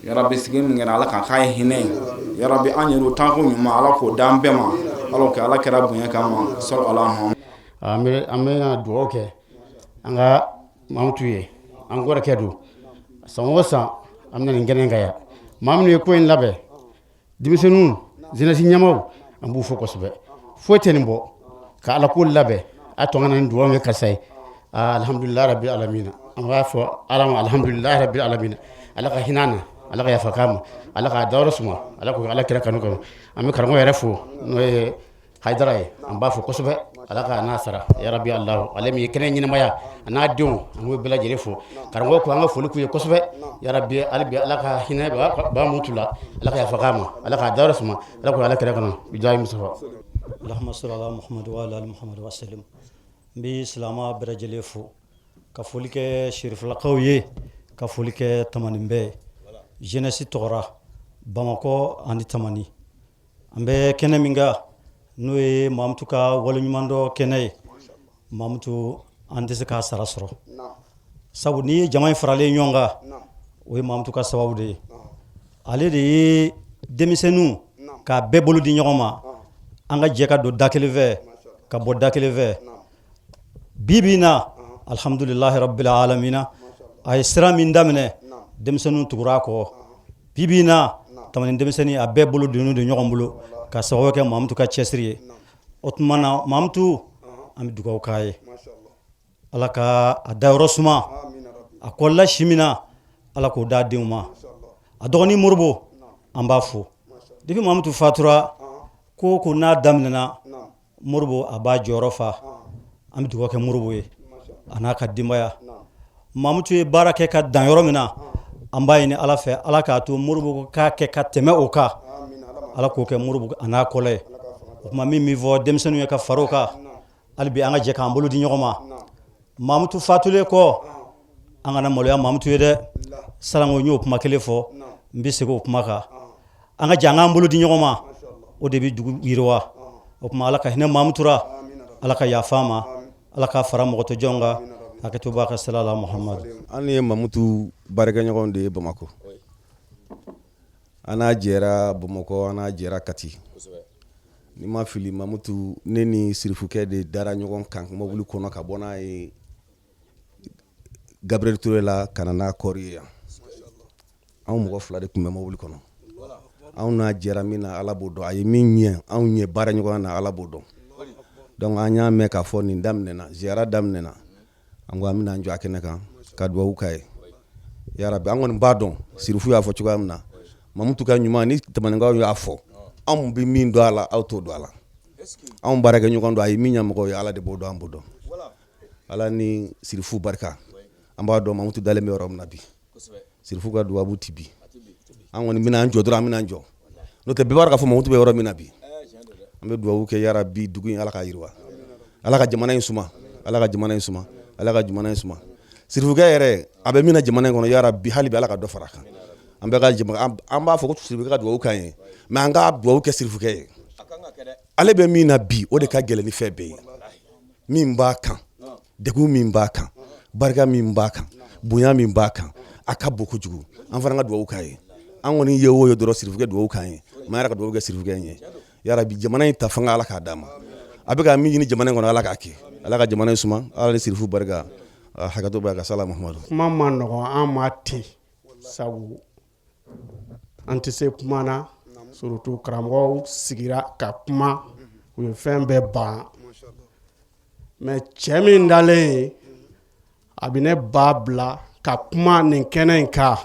[SPEAKER 8] yarabi sigi min kɛra ala k'a k'a ye hinɛ ye yarabi an yɛrɛ taako ɲuman ala k'o d'an bɛɛ ma ala kɛ ala kɛra bonya kama sɔrɔ ala hɔn
[SPEAKER 5] an bɛ dugawu kɛ an ka mamutu ye an kɔrɔkɛ don san o san an bɛna nin kɛnɛ kan yan maa minnu ye ko in labɛn denmisɛnninw jeunesse ɲɛmaaw an b'u fo kosɛbɛ foyi tɛ nin bɔ ka ala ko labɛn a to an ka na nin dugawu kɛ karisa ye alhamdulilahi rabbil alamina an b'a fɔ ala ma alhamdulilahi rabbil alamina ala ka hinɛ na ala ka yafa k'a ma ala k'a dayɔrɔ suma ala k'o ala kira kanu kama an bɛ karamɔgɔ yɛrɛ fo n'o ye hayidara ye an b'a fɔ kosɛbɛ ala k'a n'a sara ya rabbi alahu ale min ye kɛnɛ ɲɛnamaya a n'a denw an b'o bɛɛ lajɛlen fo karamɔgɔ ko an ka foli k'u ye kosɛbɛ ya rabbi hali bi ala ka hinɛ b'a mutu la ala ka yafa k'a ma ala k'a dayɔrɔ suma ala k'o ala kira kanu bijahi mustafa
[SPEAKER 9] allahumma salli ala muhammad wa ala ali muhammad wa sallim n bɛ silama bɛɛ lajɛlen fo ka foli kɛ sherifulakaw ye ka foli kɛ tamanin bɛɛ jeunesse tɔgɔra bamakɔ ani tamani an bɛ kɛnɛ min kan n'o ye mamutu ka waleɲumandɔ kɛnɛ ye mamutu an tɛ se k'a sara sɔrɔ sabu n'i ye jama in faralen ɲɔgɔn kan o ye mamutu ka sababu de ye ale de ye denmisɛnninw k'a bɛɛ bolo di ɲɔgɔn ma an ka jɛ ka don da kelen fɛ ka bɔ da kelen fɛ bi bi in na alhamdulilahi rabbil alamina a ye sira min daminɛ denmisɛnninw tugura a kɔ bi bi in na tamani denmisɛnnin a bɛɛ bolo donnen don ɲɔgɔn bolo ka sababu kɛ mamutu ka cɛsiri ye o tuma na mamutu an bɛ dugawu k'a ye ala ka a dayɔrɔ suma a kɔlila si min na ala k'o d'a denw ma a dɔgɔnin moribo an b'a fo depuis mamutu fatura ko ko n'a daminɛna moribo a b'a jɔyɔrɔ fa an bɛ dugawu kɛ moribo ye a n'a ka denbaya mamutu ye baara kɛ ka dan yɔrɔ min na an b'a ɲini ala fɛ ala k'a to moribo k'a kɛ ka tɛmɛ o kan ala k'o kɛ moribo a n'a kɔlɛ ye o tuma min bɛ fɔ denmisɛnninw ye ka fara o kan hali bi an ka jɛ k'an bolo di ɲɔgɔn ma mamutu fatulen kɔ an kana maloya mamutu ye dɛ salanko n y'o kuma kelen fɔ n bɛ segin o kuma kan an ka jɛ an k'an bolo di ɲɔgɔn ma o de bɛ dugu yiriwa o tuma ala ka hinɛ mamutura ala ka yafa ma ala ka fara mɔgɔtɔjɔnw kan hakɛto b'a ka sira la muhamadu
[SPEAKER 10] an ye mamutu baarakɛɲɔgɔn de ye bamakɔ an n'a jɛra bamakɔ an n'a jɛra kati ni ma fili mamutu ne ni sirifukɛ de dara ɲɔgɔn kan mobili kɔnɔ ka bɔ n'a ye Gabriel Touré la ka na n'a kɔri ye yan anw mɔgɔ fila de tun bɛ mobili kɔnɔ anw n'a jɛra min na ala b'o dɔn a ye min ɲɛ anw ɲɛ baara ɲɔgɔn na ala b'o dɔn donc an y'a mɛn k'a fɔ nin daminɛna ziyara daminɛna an ko an bɛna an jɔ a kɛnɛ kan ka duwawu k'a ye yarabi an kɔni b'a dɔn sirifu y'a fɔ cogoya min na mamutu ka ɲuman ni tamaninkaw y'a fɔ anw bɛ min dɔn a la aw t'o dɔn a la anw baarakɛ ɲɔgɔn dɔn a ye min ɲɛ mɔgɔw ye ala de b'o dɔn an b'o dɔn ala ni sirifu barika an b'a dɔn mamutu dalen bɛ yɔrɔ min na bi sirifu ka duwawu ti bi an kɔni bɛna an jɔ dɔrɔn an bɛna an jɔ n'o tɛ bɛɛ b'a dɔn k'a fɔ mamutu bɛ yɔrɔ min na bi an bɛ duwawu kɛ yarabi dugu in ala ka yiriwa ala ka jamana in suma ala ka jamana in suma ala ka jamana in suma sirifukɛ yɛrɛ a bɛ min na jamana in kɔnɔ yarabi hali bi ala ka dɔ fara kan an bɛ ka jamana an b'a fɔ ko sirifukɛ ka duwawu kan ye mais an ka duwawu kɛ sirifukɛ ye ale bɛ min na bi o de ka gɛlɛn ni fɛn bɛɛ ye min b'a kan degun min b'a kan barika min b'a kan bonya min b'a kan a ka bon kojugu an fana ka duwawu k'a ye an kɔni ye o ye dɔrɔn sirifukɛ duwawu kan ye mais an yɛrɛ ka duwawu kɛ sirifukɛ in ye yarabi jamana in ta fanga ala k'a d'a ma a bɛ ka min ɲini jamana in kɔnɔ ala k'a kɛ ala ka jamana in suma ala ni sirifu barika hakɛto b'a ka sala muhamadu
[SPEAKER 6] kuma ma nɔgɔn an ma ten sabu an tɛ se kuma na surtout karamɔgɔw sigira ka kuma u ye fɛn bɛɛ ban mais cɛ min dalen ye a bɛ ne ba bila ka kuma nin kɛnɛ in kan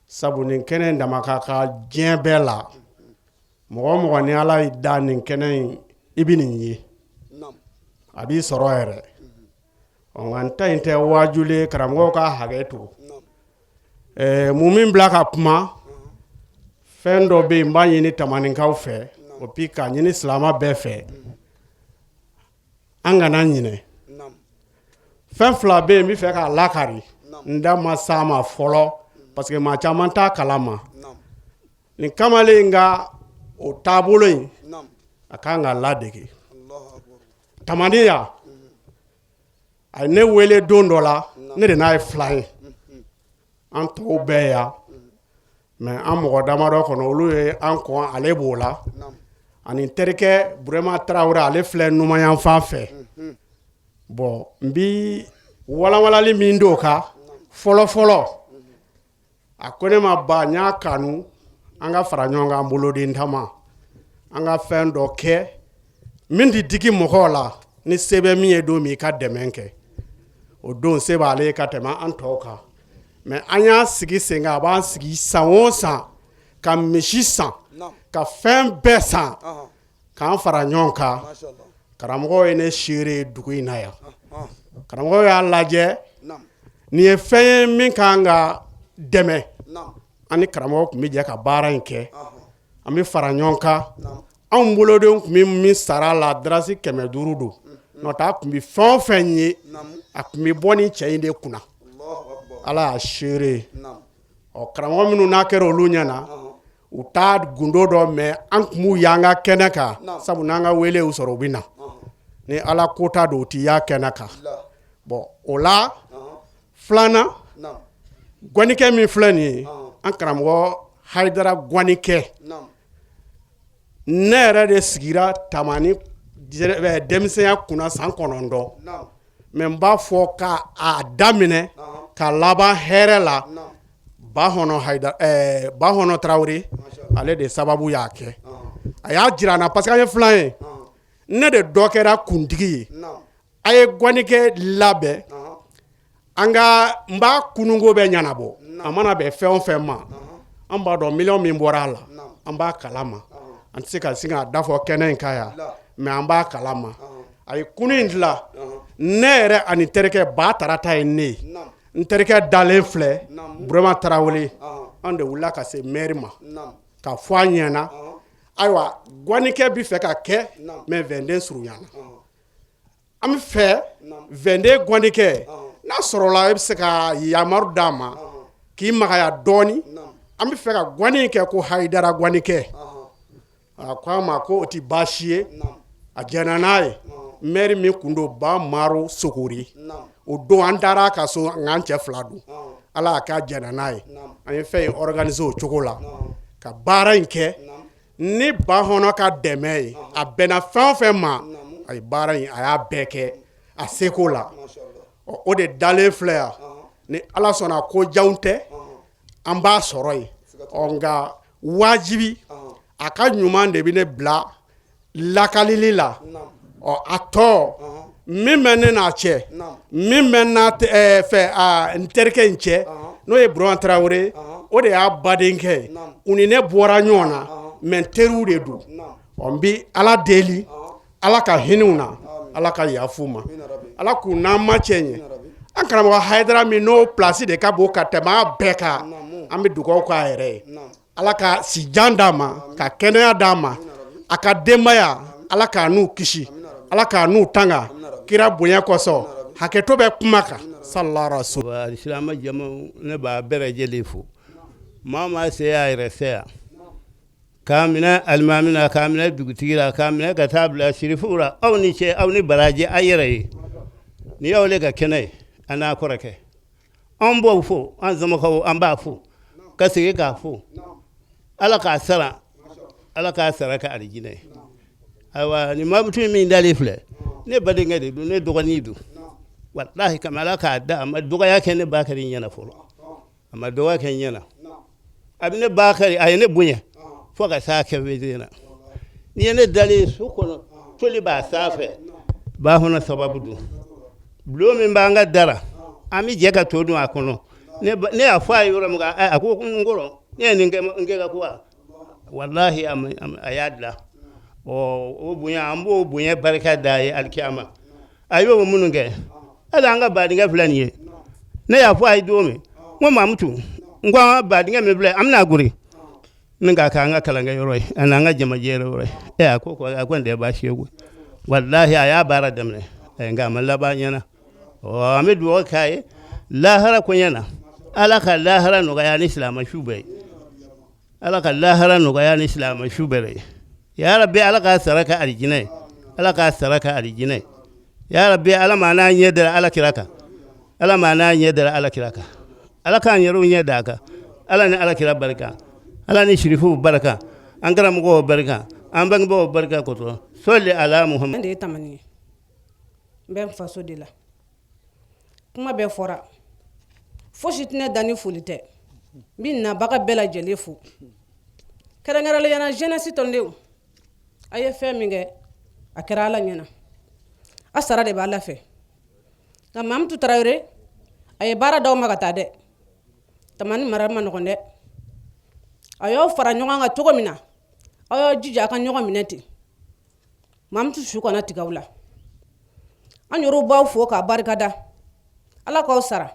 [SPEAKER 6] sabu nin kɛnɛ in dama ka diɲɛ bɛɛ la mɔgɔ o mɔgɔ ni ala y'i da nin kɛnɛ in i bɛ nin ye a b'i sɔrɔ yɛrɛ nka n ta in tɛ waajulen karamɔgɔw ka hakɛ to mun min bila ka kuma fɛn dɔ bɛ yen n b'a ɲini tamaninkaw fɛ o puis k'a ɲini silama bɛɛ fɛ an kana ɲinɛ fɛn fila bɛ yen n bɛ fɛ k'a lakari n da ma s'a ma fɔlɔ parce que maa caman t'a kalama nin kamalen ka o taabolo in a kan ka ladege tamaniya a ye ne wele don dɔ la ne de n'a ye fila ye an tɔw bɛɛ yan mais an mɔgɔ damadɔ kɔnɔ olu ye an kɔn ale b'o la
[SPEAKER 11] ani terikɛ Burema Tarawele ale filɛ numayan fan fɛ bon n bi walawalali min do kan fɔlɔ a ko ne ma ba n y'a kanu an ka fara ɲɔgɔn kan boloden tama an ka fɛn dɔ kɛ min ti digi mɔgɔw la ni se bɛ min ye don min i ka dɛmɛ kɛ o don se b'ale ye ka tɛmɛ an tɔw kan mais an y'a sigi sen kan a b'an sigi san o san ka misi san ka fɛn bɛɛ san k'an fara ɲɔgɔn kan karamɔgɔ ye ne seere dugu in na yan karamɔgɔ y'a lajɛ nin ye fɛn ye min kan ka dɛmɛ an ni karamɔgɔ tun bɛ jɛ ka baara in kɛ an bɛ fara ɲɔgɔn kan anw bolodenw tun bɛ min sara la darasi 500 don n'o tɛ a tun bɛ fɛn o fɛn ye a tun bɛ bɔ ni cɛ in de kunna ala y'a seere ɔ karamɔgɔ minnu n'a kɛra olu ɲɛna u t'a gundo dɔ mɛn an tun b'u y'an ka kɛnɛ kan sabu n'an ka wele u sɔrɔ u bɛ na ni ala ko ta don u tɛ y'a kɛnɛ kan bon o la filanan gwanikɛ min filɛ nin ye an karamɔgɔ Hayidara Gwanikɛ ne yɛrɛ de sigira Tamani denmisɛnya kunna san 9 mais n b'a fɔ k'a daminɛ ka laban hɛrɛ la Bahɔnɔ Tarawele ale de sababu y'a kɛ a y'a jira n na parce que an ye filan ye ne de dɔ kɛra kuntigi ye a ye Gwanikɛ labɛn an ka n b'a kununko bɛ ɲɛnabɔ a mana bɛn fɛn o fɛn ma an b'a dɔn million min bɔra a la an b'a kalama an tɛ se ka sin k'a da fɔ kɛnɛ in kan yan mais an b'a kalama a ye kunu in dilan ne yɛrɛ ani terikɛ Ba Tarata ye ne ye n terikɛ dalen filɛ Burema Tarawele an de wulila ka se maire ma ka fɔ a ɲɛna ayiwa Gwanikɛ bɛ fɛ ka kɛ mais Wɛnde surunyana an bɛ fɛ Wɛnde Gwanikɛ n'a sɔrɔla e bɛ se ka yamaru d'a ma k'i magaya dɔɔni an bɛ fɛ ka Gwani kɛ ko Hayidara Gwanikɛ a ko a ma ko o tɛ baasi ye a jɛnna n'a ye maire min kun don Ba Maro Sogori o don an taara a ka so nk'an cɛ 2 don ala y'a k'a jɛnna n'a ye an ye fɛn in organiser o cogo la ka baara in kɛ ni Bahɔnɔ ka dɛmɛ ye a bɛnna fɛn o fɛn ma a ye baara in a y'a bɛɛ kɛ a seko la o de dalen filɛ yan ni ala sɔnna ko janw tɛ an b'a sɔrɔ yen nka wajibi a ka ɲuman de bɛ ne bila lakalili la a tɔ min bɛ ne n'a cɛ min bɛ n terikɛ in cɛ n'o ye Burema Tarawele o de y'a badenkɛ ye u ni ne bɔra ɲɔgɔn na mais teriw de don n bɛ ala deli ala ka hinɛw na ala ka yafu ma ala k'u n'an ma cɛ ɲɛ an karamɔgɔ Hayidara min n'o place de ka bon ka tɛmɛ a bɛɛ kan an bɛ dugawu k'a yɛrɛ ye ala ka sijan d'a ma ka kɛnɛya d'a ma a ka denbaya ala k'a n'u kisi ala k'a n'u tanga kira bonya kosɔn hakɛto bɛ kuma kan sallallahu alaihi wasallam
[SPEAKER 12] alisilama jama ne b'a bɛɛ lajɛlen fo maa maa se y'a yɛrɛ se yan k'a minɛ alimami na k'a minɛ dugutigi la k'a minɛ ka taa bila sirifuw la aw ni cɛ aw ni baraji a yɛrɛ ye ni y'aw le ka kɛnɛ ye a n'a kɔrɔkɛ an b'o fo an zamakaw an b'a fo ka segin k'a fo ala k'a sara ka alijinɛ ye ayiwa nin mabutu min dalen filɛ ne badenkɛ de don ne dɔgɔnin don walahi kama ala k'a da a ma dɔgɔya kɛ ne ba kɛra n ɲɛna fɔlɔ a ma dɔgɔya kɛ n ɲɛna a bɛ ne ba kɛra a ye ne bonya fo ka saa kɛ weze na ni ye ne dalen so kɔnɔ toli b'a sanfɛ Bahɔnɔ sababu don bulon min b'an ka dara an bɛ jɛ ka to dun a kɔnɔ ne y'a fɔ a ye yɔrɔ min a ko n kɔrɔ ne ye nin kɛ ka ko wa walahi a y'a dilan o bonya an b'o bonya barika da ye alikiyama a y'o minnu kɛ hali an ka badenkɛ filɛ nin ye ne y'a fɔ a ye don min n ko Mamutu n ko an ka badenkɛ min filɛ an bɛna gori ni k'a k'an ka kalankɛ yɔrɔ ye ani an ka jamajɛ yɔrɔ ye a ko nin tɛ baasi ye koyi walahi a y'a baara daminɛ nka a ma laban ɲɛna an bɛ dugawu k'a ye lahara koɲɛ na ala ka lahara nɔgɔya ni silamɛsu bɛɛ ye ala ka lahara nɔgɔya ni silamɛsu bɛɛ ye ya rabbi ala ka sara ka alijinɛ ye ala ka sara ka alijinɛ ye ya rabbi ala ma n'a ɲɛ dara ala kira kan ala ma n'a ɲɛ dara ala kira kan ala k'an yɛrɛw ɲɛ d'a kan ala ni ala kira barika ala ni sirifuw barika an karamɔgɔw barika an bangebaaw barika koto solli ala muhammad
[SPEAKER 13] de tamani ben faso de la kuma bɛ fɔra fosi tɛnɛ dani foli tɛ bin na baga bɛɛ lajɛlen fo kɛrɛnkɛrɛnlenya jeunesse tɔndenw a ye fɛn min kɛ a kɛra ala ɲɛna a sara de b'a ala fɛ nka Mamutu Tarawele a ye baara d'aw ma ka taa dɛ tamani mara ma nɔgɔn dɛ a y'aw fara ɲɔgɔn kan cogo min na aw y'aw jija a ka ɲɔgɔn minɛ ten Mamutu su kana tigɛ aw la an yɛrɛw b'aw fo k'a barikada ala k'aw sara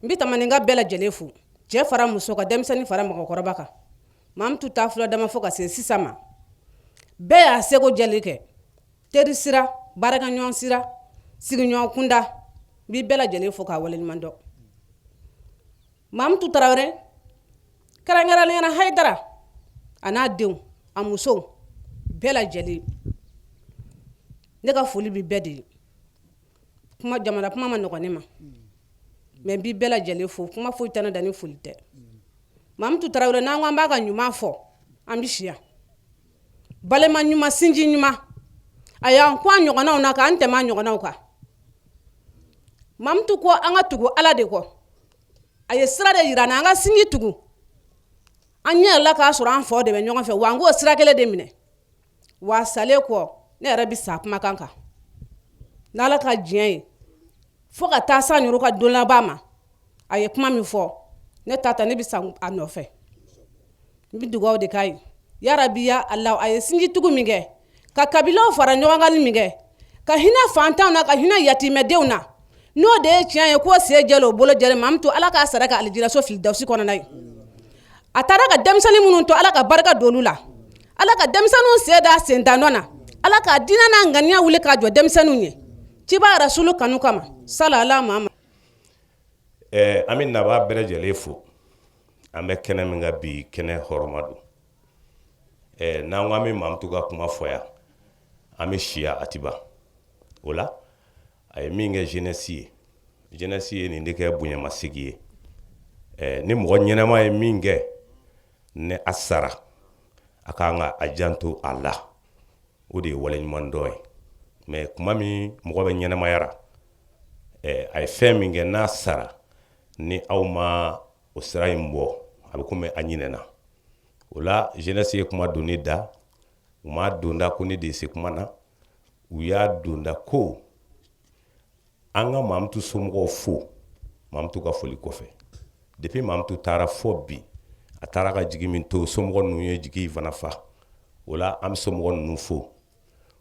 [SPEAKER 13] n bi tamaninka bɛɛ lajɛlen fo cɛ fara muso ka denmisɛnnin fara mɔgɔkɔrɔba kan Mamutu taa fula dama fo ka se sisan ma bɛɛ y'a seko jɛli kɛ teri sira baarakɛɲɔgɔn sira sigiɲɔgɔn kunda n bi bɛɛ lajɛlen fo k'a waleɲuman dɔn Mamutu Tarawele kɛrɛnkɛrɛnlenya Hayidara a n'a denw a musow bɛɛ lajɛlen ne ka foli bi bɛɛ de ye kuma jamana kuma ma nɔgɔn ne ma mais n bi bɛɛ lajɛlen fo kuma foyi tɛ ne da ni foli tɛ Mamutu Tarawele n'an ko an b'a ka ɲuman fɔ an bi siya balema ɲuman sinji ɲuman a y'an ko an ɲɔgɔnnaw na k'an tɛmɛ an ɲɔgɔnnaw kan Mamutu ko an ka tugu ala de kɔ a ye sira de yira an na an ka sinji tugu an ɲɛ yɛlɛla k'a sɔrɔ an faw de bɛ ɲɔgɔn fɛ wa an k'o sira kelen de minɛ wa salen kɔ ne yɛrɛ bi sa kumakan kan n'ala ka diɲɛ ye fo ka taa sa ɲɔrɔ ka don laban ma a ye kuma min fɔ ne ta ta ne bi sa a nɔfɛ n bi dugawu de k'a ye ya rabi ya Allah a ye sinji tugu min kɛ ka kabilaw fara ɲɔgɔn kan min kɛ ka hinɛ fantanw na ka hinɛ yatimɛdenw na n'o de ye tiɲɛ ye k'o se jɛlen o bolo jɛlen Mamutu ala k'a sara ka alijiraso filidawusi kɔnɔna ye a taara ka denmisɛnnin minnu to ala ka barika don olu la ala ka denmisɛnninw sen da sentannɔ na ala ka diinɛ n'a ŋaniya wuli k'a jɔ denmisɛnninw ye ciba rasulu kanu kama salala Muhammad
[SPEAKER 14] an bɛ naba bɛɛ lajɛlen fo an bɛ kɛnɛ min ka bi kɛnɛ hɔrɔma don n'an ko an bɛ Mamutu ka kuma fɔ yan an bɛ siya Atiba o la a ye min kɛ jeunesse ye nin de kɛ bonyamasegi ye ni mɔgɔ ɲɛnama ye min kɛ ne a sara a kan ka a janto a la o de ye waleɲuman dɔ ye mais kuma min mɔgɔ bɛ ɲɛnamayara a ye fɛn min kɛ n'a sara ni aw ma o sira in bɔ a bɛ komi a ɲinɛna o la jeunesse ye kuma donni da u ma donda ko ne de se kuma na u y'a donda ko an ka Mamutu somɔgɔw fo Mamutu ka foli kɔfɛ depuis Mamutu taara fɔ bi a taara ka jigi min to somɔgɔ ninnu ye jigi fana fa o la an bɛ somɔgɔ ninnu fo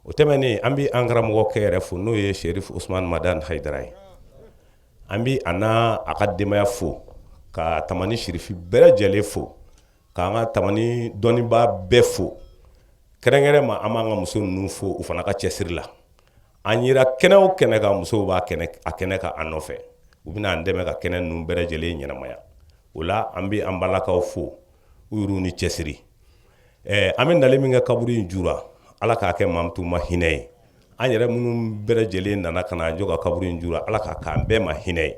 [SPEAKER 14] o tɛmɛnen an bɛ an karamɔgɔ kɛ yɛrɛ fo n'o ye Sherif Usman Madan Hayidara ye an bɛ a n'a a ka denbaya fo ka tamani Sherifi bɛɛ lajɛlen fo k'an ka tamani dɔnnibaa bɛɛ fo kɛrɛnkɛrɛn ma an b'an ka muso ninnu fo u fana ka cɛsiri la an yira kɛnɛ o kɛnɛ kan musow b'a kɛnɛ kan an nɔfɛ u bɛna an dɛmɛ ka kɛnɛ ninnu bɛɛ lajɛlen ɲɛnamaya o la an bɛ an balakaw fo u y'u ni cɛsiri an bɛ nali min kɛ kaburu in jura ala k'a kɛ Mamutu ma hinɛ ye an yɛrɛ minnu bɛɛ lajɛlen nana ka na jɔ ka kaburu in jura ala k'a k'an bɛɛ ma hinɛ ye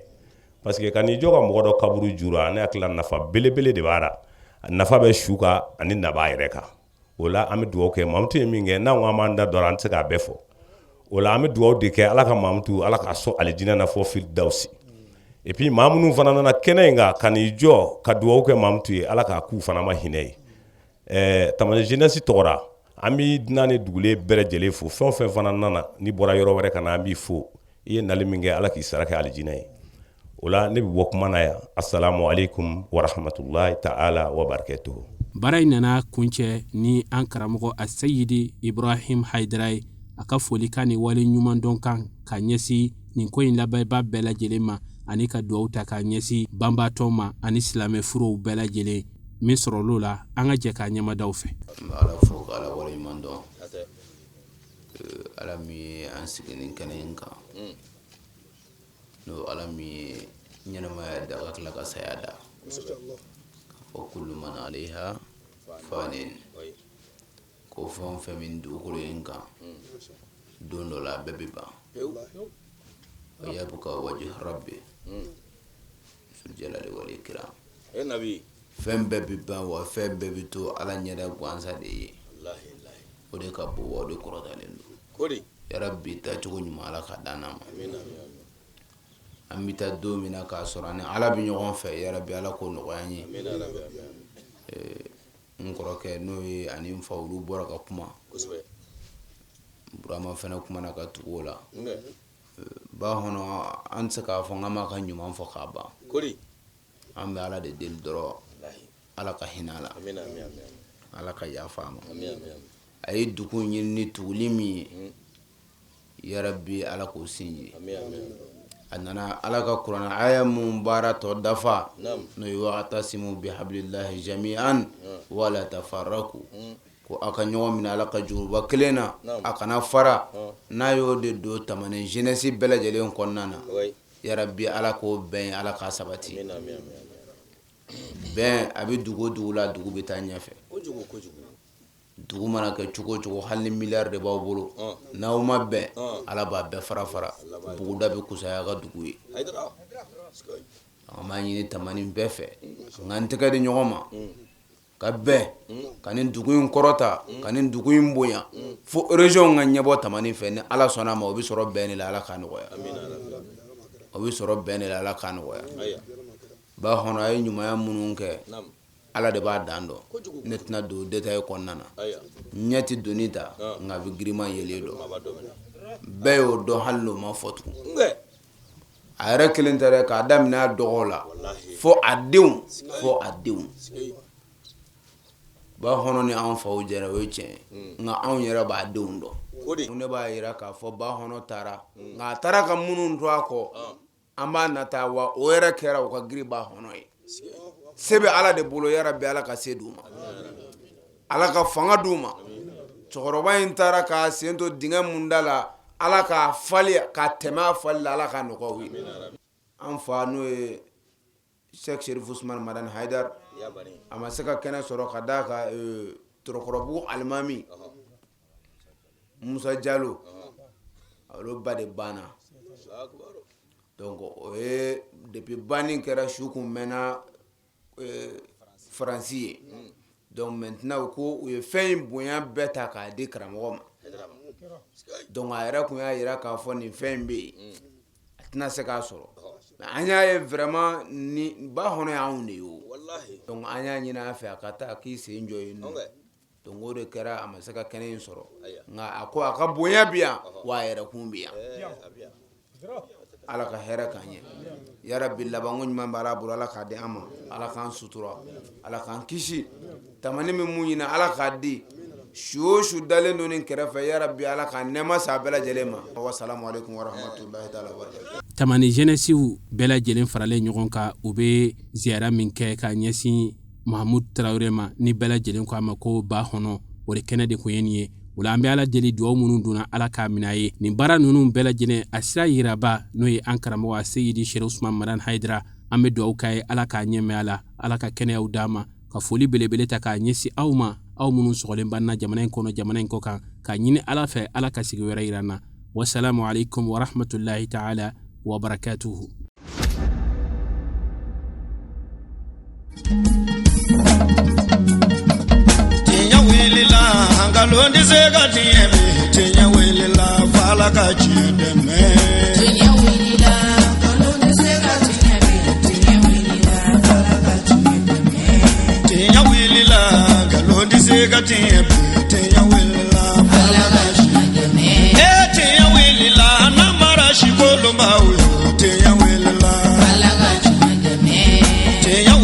[SPEAKER 14] parce que ka n'i jɔ ka mɔgɔ dɔ kaburu jura ne hakili la nafa belebele de b'a la nafa bɛ su kan ani naba yɛrɛ kan o la an bɛ dugawu kɛ Mamutu ye min kɛ n'an ko an b'an da dɔrɔn an tɛ se k'a bɛɛ fɔ o la an bɛ dugawu de kɛ ala ka Mamutu ala k'a sɔn alijinɛ na fɔ filidawusi et puis maa minnu fana nana kɛnɛ in kan ka n'i jɔ ka dugawu kɛ Mamutu ye ala k'a k'u fana ma hinɛ ye tamani jeunesse tɔgɔra an bɛ dunan ni dugulen bɛɛ lajɛlen fo fɛn o fɛn fana nana n'i bɔra yɔrɔ wɛrɛ ka na an b'i fo i ye nali min kɛ ala k'i sara kɛ alijinɛ ye o la ne bɛ bɔ kuma na yan assalamu alaikum wa rahmatulahi ta'ala wa barakatuhu
[SPEAKER 3] baara in nana kuncɛ ni an karamɔgɔ a Seyidi Ibrahim Hayidara ye a ka folikan ni wale ɲuman dɔn kan ka ɲɛsin nin ko in labɛnba bɛɛ lajɛlen ma ani ka dugawu ta ka ɲɛsin banbaatɔ ma ani silamɛ furuw bɛɛ lajɛlen min sɔrɔl'o la an ka jɛ k'a ɲɛmadaw fɛ
[SPEAKER 2] ala fo ka ala wale ɲuman dɔn ala min ye an sigi nin kɛnɛ in kan n'o ala min ye ɲɛnamaya da ka tila ka saya da k'a fɔ kullu man alayha fanin ko fɛn o fɛn min dugukolo in kan don dɔ la a bɛɛ bɛ ban wa yabqa wajhu rabbi zul jalali wal ikram fɛn bɛɛ bɛ ban wa fɛn bɛɛ bɛ to ala ɲɛda gansan de ye o de ka bon o de kɔrɔtalen don yarabi tacogo ɲuman ala ka dan ma an bɛ taa don min na k'a sɔrɔ ani ala bɛ ɲɔgɔn fɛ yarabi ala k'o nɔgɔya n ye n kɔrɔkɛ n'o ye ani n fa olu bɔra ka kuma burama fana kumana ka tugu o la ba hɔnɔ an tɛ se k'a fɔ n ka ma ka ɲuman fɔ k'a ban an bɛ ala de deli dɔrɔn ala ka hinɛ a la ala ka yafa a ma a ye dugu ɲini ni tuguli min ye yarabi ala k'o sinji a nana ala ka kuranɛ aya mun baara tɔ dafa n'o ye wa'tasimu bihablillahi jami'an wala tafarraku ko a ka ɲɔgɔn minɛ ala ka juruba kelen na a kana fara n'a y'o de don tamanen jeunesse bɛɛ lajɛlen kɔnɔna na yarabi ala k'o bɛn ala k'a sabati bɛn a bɛ dugu o dugu la dugu bɛ taa ɲɛfɛ dugu mana kɛ cogo cogo hali ni miliyari de b'aw bolo n'aw ma bɛn ala b'a bɛɛ fara fara buguda bɛ kusaya ka dugu ye an b'a ɲini tamani bɛɛ fɛ nka n tɛgɛ di ɲɔgɔn ma ka bɛn ka nin dugu in kɔrɔta ka nin dugu in bonya fo région ka ɲɛbɔ tamani fɛ ni ala sɔnna ma o bɛ sɔrɔ bɛn de la ala k'a nɔgɔya o bɛ sɔrɔ bɛn de la ala k'a nɔgɔya ba hɔnɔ a ye ɲumanya minnu kɛ ala de b'a dan dɔn ne tɛna don détail kɔnɔna na ɲɛ ti doni ta nka a bɛ girima yelen dɔn bɛɛ y'o dɔn hali n'o ma fɔ tugun a yɛrɛ kelen tɛ dɛ k'a daminɛ a dɔgɔw la fo a denw ba hɔnɔ ni anw faw jɛra o ye tiɲɛ nka anw yɛrɛ b'a denw dɔn ne b'a yira k'a fɔ ba hɔnɔ taara nka a taara ka minnu to a kɔ an b'a nata wa o yɛrɛ kɛra o ka giri ba hɔnɔ ye se bɛ ala de bolo yarabi ala ka se d'u ma ala ka fanga d'u ma cɛkɔrɔba in taara k'a sen to dingɛ mun da la ala k'a fali k'a tɛmɛ a fali la ala k'a nɔgɔya u ye an fa n'o ye Sheikh Sherif Usman Madani Haidar a ma se ka kɛnɛ sɔrɔ ka d'a ka Torokɔrɔbugu alimami Musa Jalo olu ba de banna donc o ye depuis banni kɛra su kun mɛnna Faransi ye donc maintenant ko u ye fɛn in bonya bɛɛ ta k'a di karamɔgɔ ma donc a yɛrɛ kun y'a yira k'a fɔ nin fɛn in bɛ yen a tɛna se k'a sɔrɔ an y'a ye vraiment ni ba hɔnɔ y'anw de ye o donc an y'a ɲini a fɛ a ka taa k'i sen jɔ yen nɔ donc o de kɛra a ma se ka kɛnɛ in sɔrɔ nka a ko a ka bonya bi yan wa a yɛrɛ kun bi yan ala ka hɛrɛ k'an ye yarabi labanko ɲuman b'ala bolo ala k'a di an ma ala k'an sutura ala k'an kisi tamani min mun ɲini ala k'a di su o su dalen don nin kɛrɛfɛ yarabi ala k'a nɛɛma sa bɛɛ lajɛlen ma wasalamu alaikum warahmatullahi taala wabarakatuh
[SPEAKER 3] tamani jeunesse bɛɛ lajɛlen faralen ɲɔgɔn kan u bɛ ziyara min kɛ ka ɲɛsin Mahamud Traoré ma ni bɛɛ lajɛlen ko a ma ko ba hɔnɔ o de kɛnɛ de kun ye nin ye o la an bɛ ala deli duwawu minnu donna ala k'a minɛ a ye nin baara ninnu bɛɛ lajɛlen a sira yiraba n'o ye an karamɔgɔ a Seyidi Sherif Usman Madani Haidara an bɛ duwawu k'a ye ala k'a ɲɛmɛ a la ala ka kɛnɛyaw d'a ma ka foli belebele ta k'a ɲɛsin aw ma aw minnu sɔgɔlen b'an na jamana in kɔnɔ jamana in kɔ kan k'a ɲini ala fɛ ala ka sigi wɛrɛ yira an na wasalamu alaikum warahmatullahi taala wabarakatuhu
[SPEAKER 1] Ngalondi sega tieme tinya welila fala ka chideme tinya welila ngalondi sega tieme tinya welila fala ka chideme tinya welila ngalondi sega tieme tinya welila fala ka chideme tinya welila namara shikolomba uyo tinya welila fala ka chideme tinya